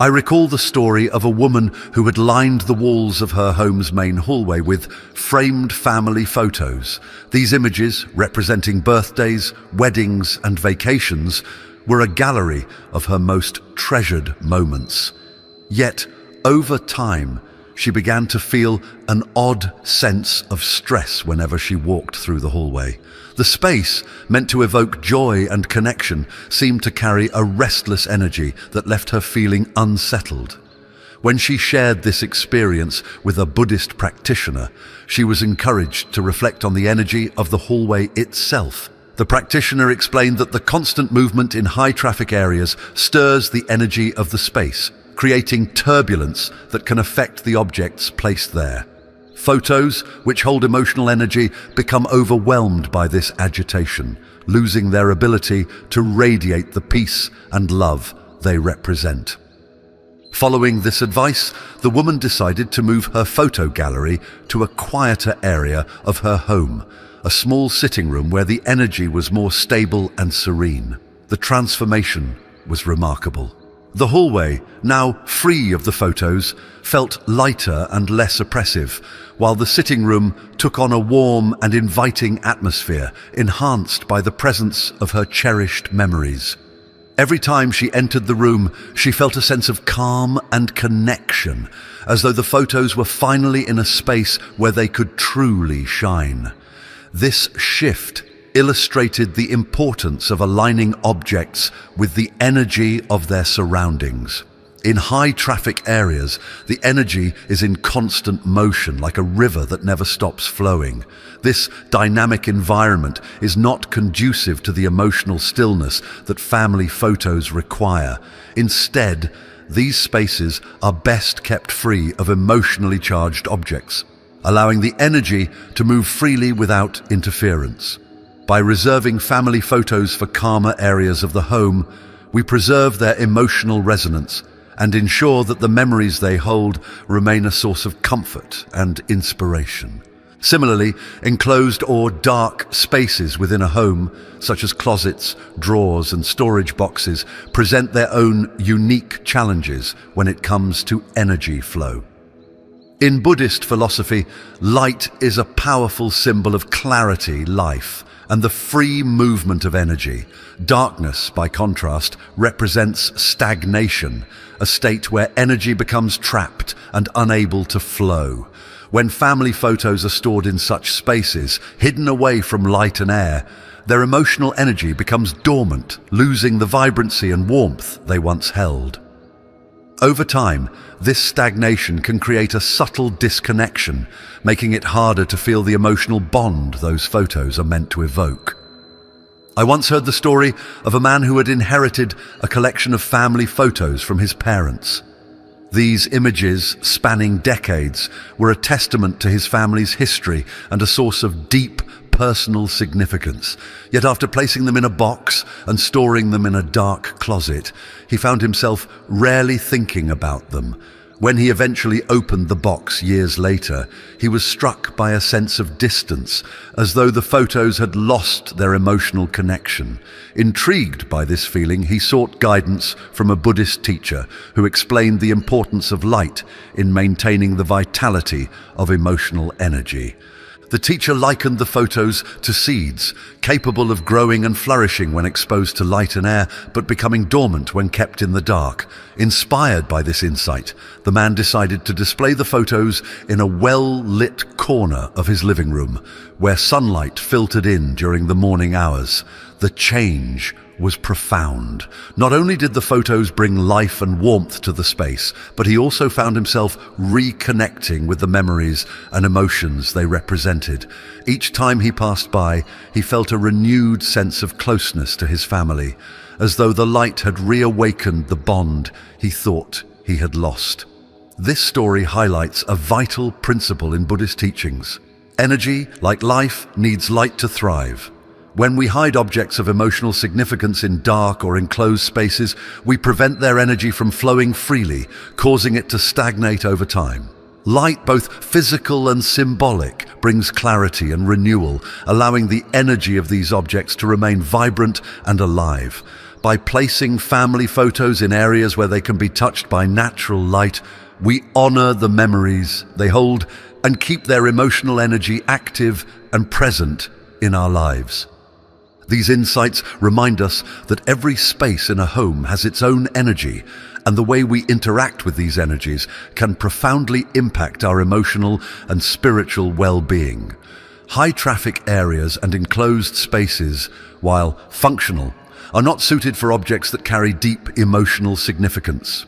I recall the story of a woman who had lined the walls of her home's main hallway with framed family photos. These images, representing birthdays, weddings, and vacations, were a gallery of her most treasured moments. Yet, over time, she began to feel an odd sense of stress whenever she walked through the hallway. The space, meant to evoke joy and connection, seemed to carry a restless energy that left her feeling unsettled. When she shared this experience with a Buddhist practitioner, she was encouraged to reflect on the energy of the hallway itself. The practitioner explained that the constant movement in high-traffic areas stirs the energy of the space, creating turbulence that can affect the objects placed there. Photos, which hold emotional energy, become overwhelmed by this agitation, losing their ability to radiate the peace and love they represent. Following this advice, the woman decided to move her photo gallery to a quieter area of her home, a small sitting room where the energy was more stable and serene. The transformation was remarkable. The hallway, now free of the photos, felt lighter and less oppressive, while the sitting room took on a warm and inviting atmosphere, enhanced by the presence of her cherished memories. Every time she entered the room, she felt a sense of calm and connection, as though the photos were finally in a space where they could truly shine. This shift illustrated the importance of aligning objects with the energy of their surroundings. In high-traffic areas, the energy is in constant motion, like a river that never stops flowing. This dynamic environment is not conducive to the emotional stillness that family photos require. Instead, these spaces are best kept free of emotionally charged objects, allowing the energy to move freely without interference. By reserving family photos for calmer areas of the home, we preserve their emotional resonance and ensure that the memories they hold remain a source of comfort and inspiration. Similarly, enclosed or dark spaces within a home, such as closets, drawers, and storage boxes, present their own unique challenges when it comes to energy flow. In Buddhist philosophy, light is a powerful symbol of clarity, life, and the free movement of energy. Darkness, by contrast, represents stagnation, a state where energy becomes trapped and unable to flow. When family photos are stored in such spaces, hidden away from light and air, their emotional energy becomes dormant, losing the vibrancy and warmth they once held. Over time, this stagnation can create a subtle disconnection, making it harder to feel the emotional bond those photos are meant to evoke. I once heard the story of a man who had inherited a collection of family photos from his parents. These images, spanning decades, were a testament to his family's history and a source of deep personal significance. Yet after placing them in a box and storing them in a dark closet, he found himself rarely thinking about them. When he eventually opened the box years later, he was struck by a sense of distance, as though the photos had lost their emotional connection. Intrigued by this feeling, he sought guidance from a Buddhist teacher who explained the importance of light in maintaining the vitality of emotional energy. The teacher likened the photos to seeds, capable of growing and flourishing when exposed to light and air, but becoming dormant when kept in the dark. Inspired by this insight, the man decided to display the photos in a well-lit corner of his living room, where sunlight filtered in during the morning hours. The change was profound. Not only did the photos bring life and warmth to the space, but he also found himself reconnecting with the memories and emotions they represented. Each time he passed by, he felt a renewed sense of closeness to his family, as though the light had reawakened the bond he thought he had lost. This story highlights a vital principle in Buddhist teachings. Energy, like life, needs light to thrive. When we hide objects of emotional significance in dark or enclosed spaces, we prevent their energy from flowing freely, causing it to stagnate over time. Light, both physical and symbolic, brings clarity and renewal, allowing the energy of these objects to remain vibrant and alive. By placing family photos in areas where they can be touched by natural light, we honor the memories they hold and keep their emotional energy active and present in our lives. These insights remind us that every space in a home has its own energy, and the way we interact with these energies can profoundly impact our emotional and spiritual well-being. High-traffic areas and enclosed spaces, while functional, are not suited for objects that carry deep emotional significance.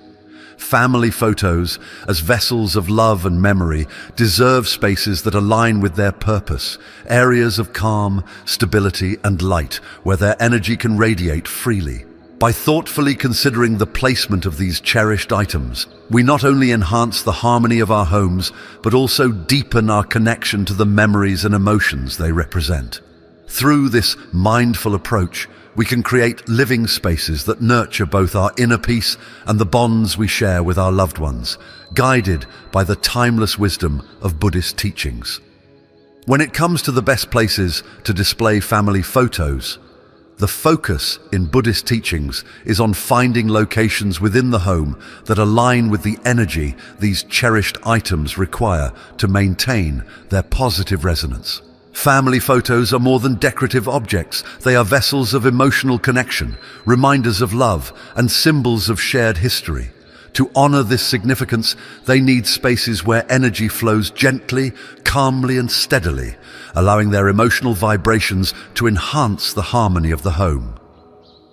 Family photos, as vessels of love and memory, deserve spaces that align with their purpose, areas of calm, stability, and light, where their energy can radiate freely. By thoughtfully considering the placement of these cherished items, we not only enhance the harmony of our homes, but also deepen our connection to the memories and emotions they represent. Through this mindful approach, we can create living spaces that nurture both our inner peace and the bonds we share with our loved ones, guided by the timeless wisdom of Buddhist teachings. When it comes to the best places to display family photos, the focus in Buddhist teachings is on finding locations within the home that align with the energy these cherished items require to maintain their positive resonance. Family photos are more than decorative objects. They are vessels of emotional connection, reminders of love, and symbols of shared history. To honor this significance, they need spaces where energy flows gently, calmly, and steadily, allowing their emotional vibrations to enhance the harmony of the home.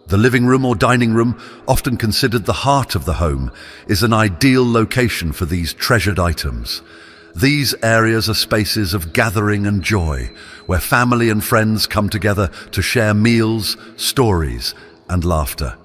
The living room or dining room, often considered the heart of the home, is an ideal location for these treasured items. These areas are spaces of gathering and joy, where family and friends come together to share meals, stories, and laughter.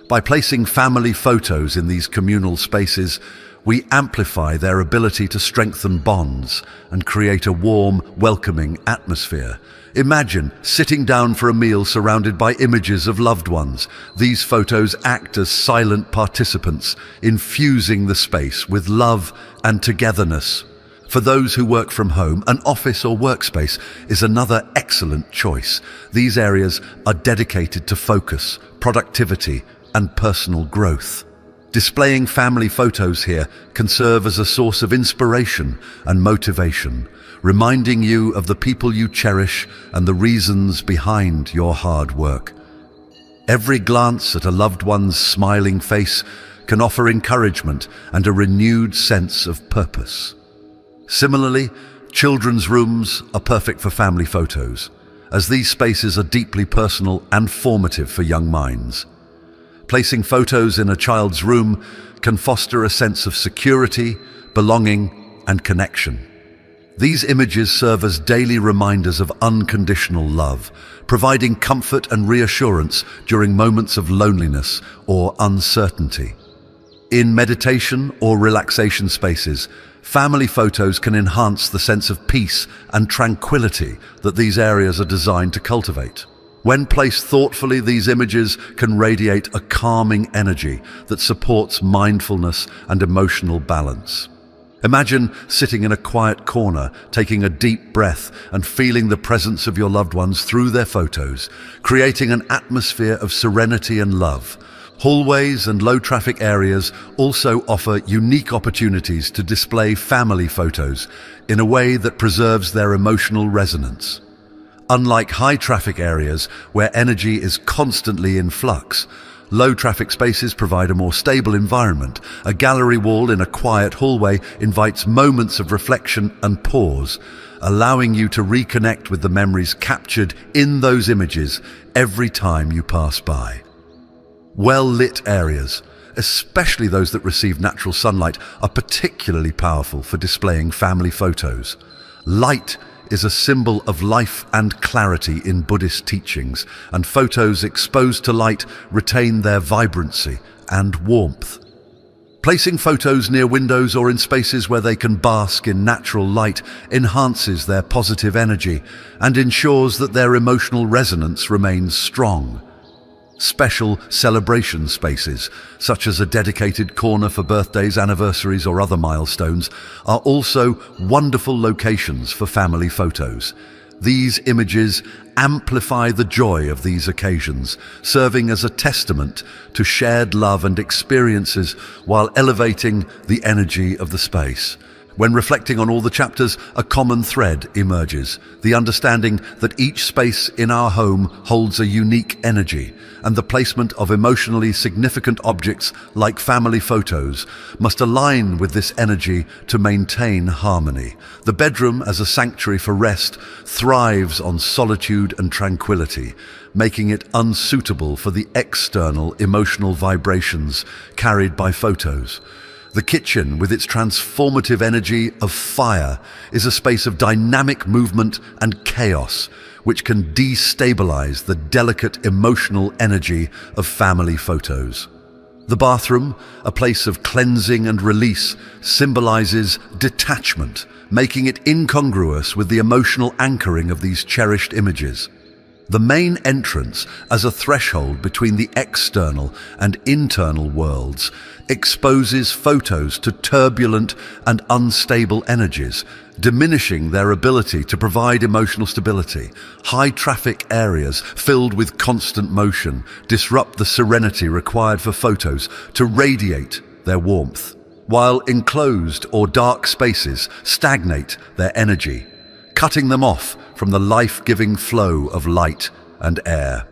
By placing family photos in these communal spaces, we amplify their ability to strengthen bonds and create a warm, welcoming atmosphere. Imagine sitting down for a meal surrounded by images of loved ones. These photos act as silent participants, infusing the space with love and togetherness. For those who work from home, an office or workspace is another excellent choice. These areas are dedicated to focus, productivity, and personal growth. Displaying family photos here can serve as a source of inspiration and motivation, reminding you of the people you cherish and the reasons behind your hard work. Every glance at a loved one's smiling face can offer encouragement and a renewed sense of purpose. Similarly, children's rooms are perfect for family photos, as these spaces are deeply personal and formative for young minds. Placing photos in a child's room can foster a sense of security, belonging, and connection. These images serve as daily reminders of unconditional love, providing comfort and reassurance during moments of loneliness or uncertainty. In meditation or relaxation spaces, family photos can enhance the sense of peace and tranquility that these areas are designed to cultivate. When placed thoughtfully, these images can radiate a calming energy that supports mindfulness and emotional balance. Imagine sitting in a quiet corner, taking a deep breath and feeling the presence of your loved ones through their photos, creating an atmosphere of serenity and love. Hallways and low-traffic areas also offer unique opportunities to display family photos in a way that preserves their emotional resonance. Unlike high-traffic areas where energy is constantly in flux, low-traffic spaces provide a more stable environment. A gallery wall in a quiet hallway invites moments of reflection and pause, allowing you to reconnect with the memories captured in those images every time you pass by. Well-lit areas, especially those that receive natural sunlight, are particularly powerful for displaying family photos. Light is a symbol of life and clarity in Buddhist teachings, and photos exposed to light retain their vibrancy and warmth. Placing photos near windows or in spaces where they can bask in natural light enhances their positive energy and ensures that their emotional resonance remains strong. Special celebration spaces, such as a dedicated corner for birthdays, anniversaries, or other milestones, are also wonderful locations for family photos. These images amplify the joy of these occasions, serving as a testament to shared love and experiences while elevating the energy of the space. When reflecting on all the chapters, a common thread emerges, the understanding that each space in our home holds a unique energy, and the placement of emotionally significant objects like family photos must align with this energy to maintain harmony. The bedroom, as a sanctuary for rest, thrives on solitude and tranquility, making it unsuitable for the external emotional vibrations carried by photos. The kitchen, with its transformative energy of fire, is a space of dynamic movement and chaos, which can destabilize the delicate emotional energy of family photos. The bathroom, a place of cleansing and release, symbolizes detachment, making it incongruous with the emotional anchoring of these cherished images. The main entrance, as a threshold between the external and internal worlds, exposes photos to turbulent and unstable energies, diminishing their ability to provide emotional stability. High-traffic areas filled with constant motion disrupt the serenity required for photos to radiate their warmth, while enclosed or dark spaces stagnate their energy, cutting them off from the life-giving flow of light and air.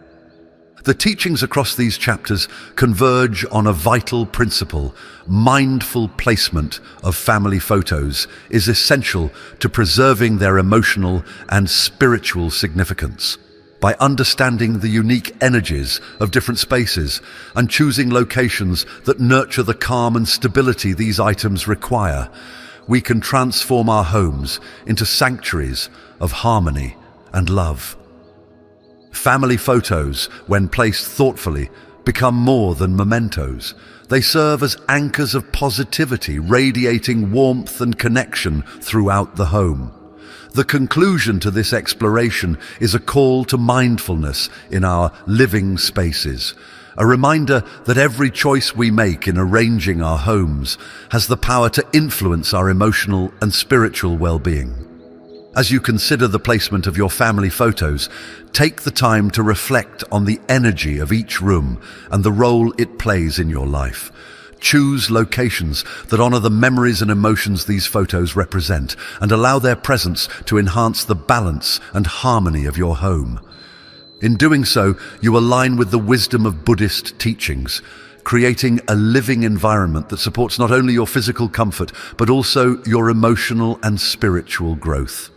The teachings across these chapters converge on a vital principle. Mindful placement of family photos is essential to preserving their emotional and spiritual significance. By understanding the unique energies of different spaces and choosing locations that nurture the calm and stability these items require, we can transform our homes into sanctuaries of harmony and love. Family photos, when placed thoughtfully, become more than mementos. They serve as anchors of positivity, radiating warmth and connection throughout the home. The conclusion to this exploration is a call to mindfulness in our living spaces, a reminder that every choice we make in arranging our homes has the power to influence our emotional and spiritual well-being. As you consider the placement of your family photos, take the time to reflect on the energy of each room and the role it plays in your life. Choose locations that honor the memories and emotions these photos represent and allow their presence to enhance the balance and harmony of your home. In doing so, you align with the wisdom of Buddhist teachings, creating a living environment that supports not only your physical comfort, but also your emotional and spiritual growth.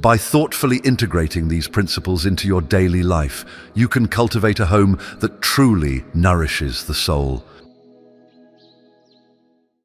By thoughtfully integrating these principles into your daily life, you can cultivate a home that truly nourishes the soul.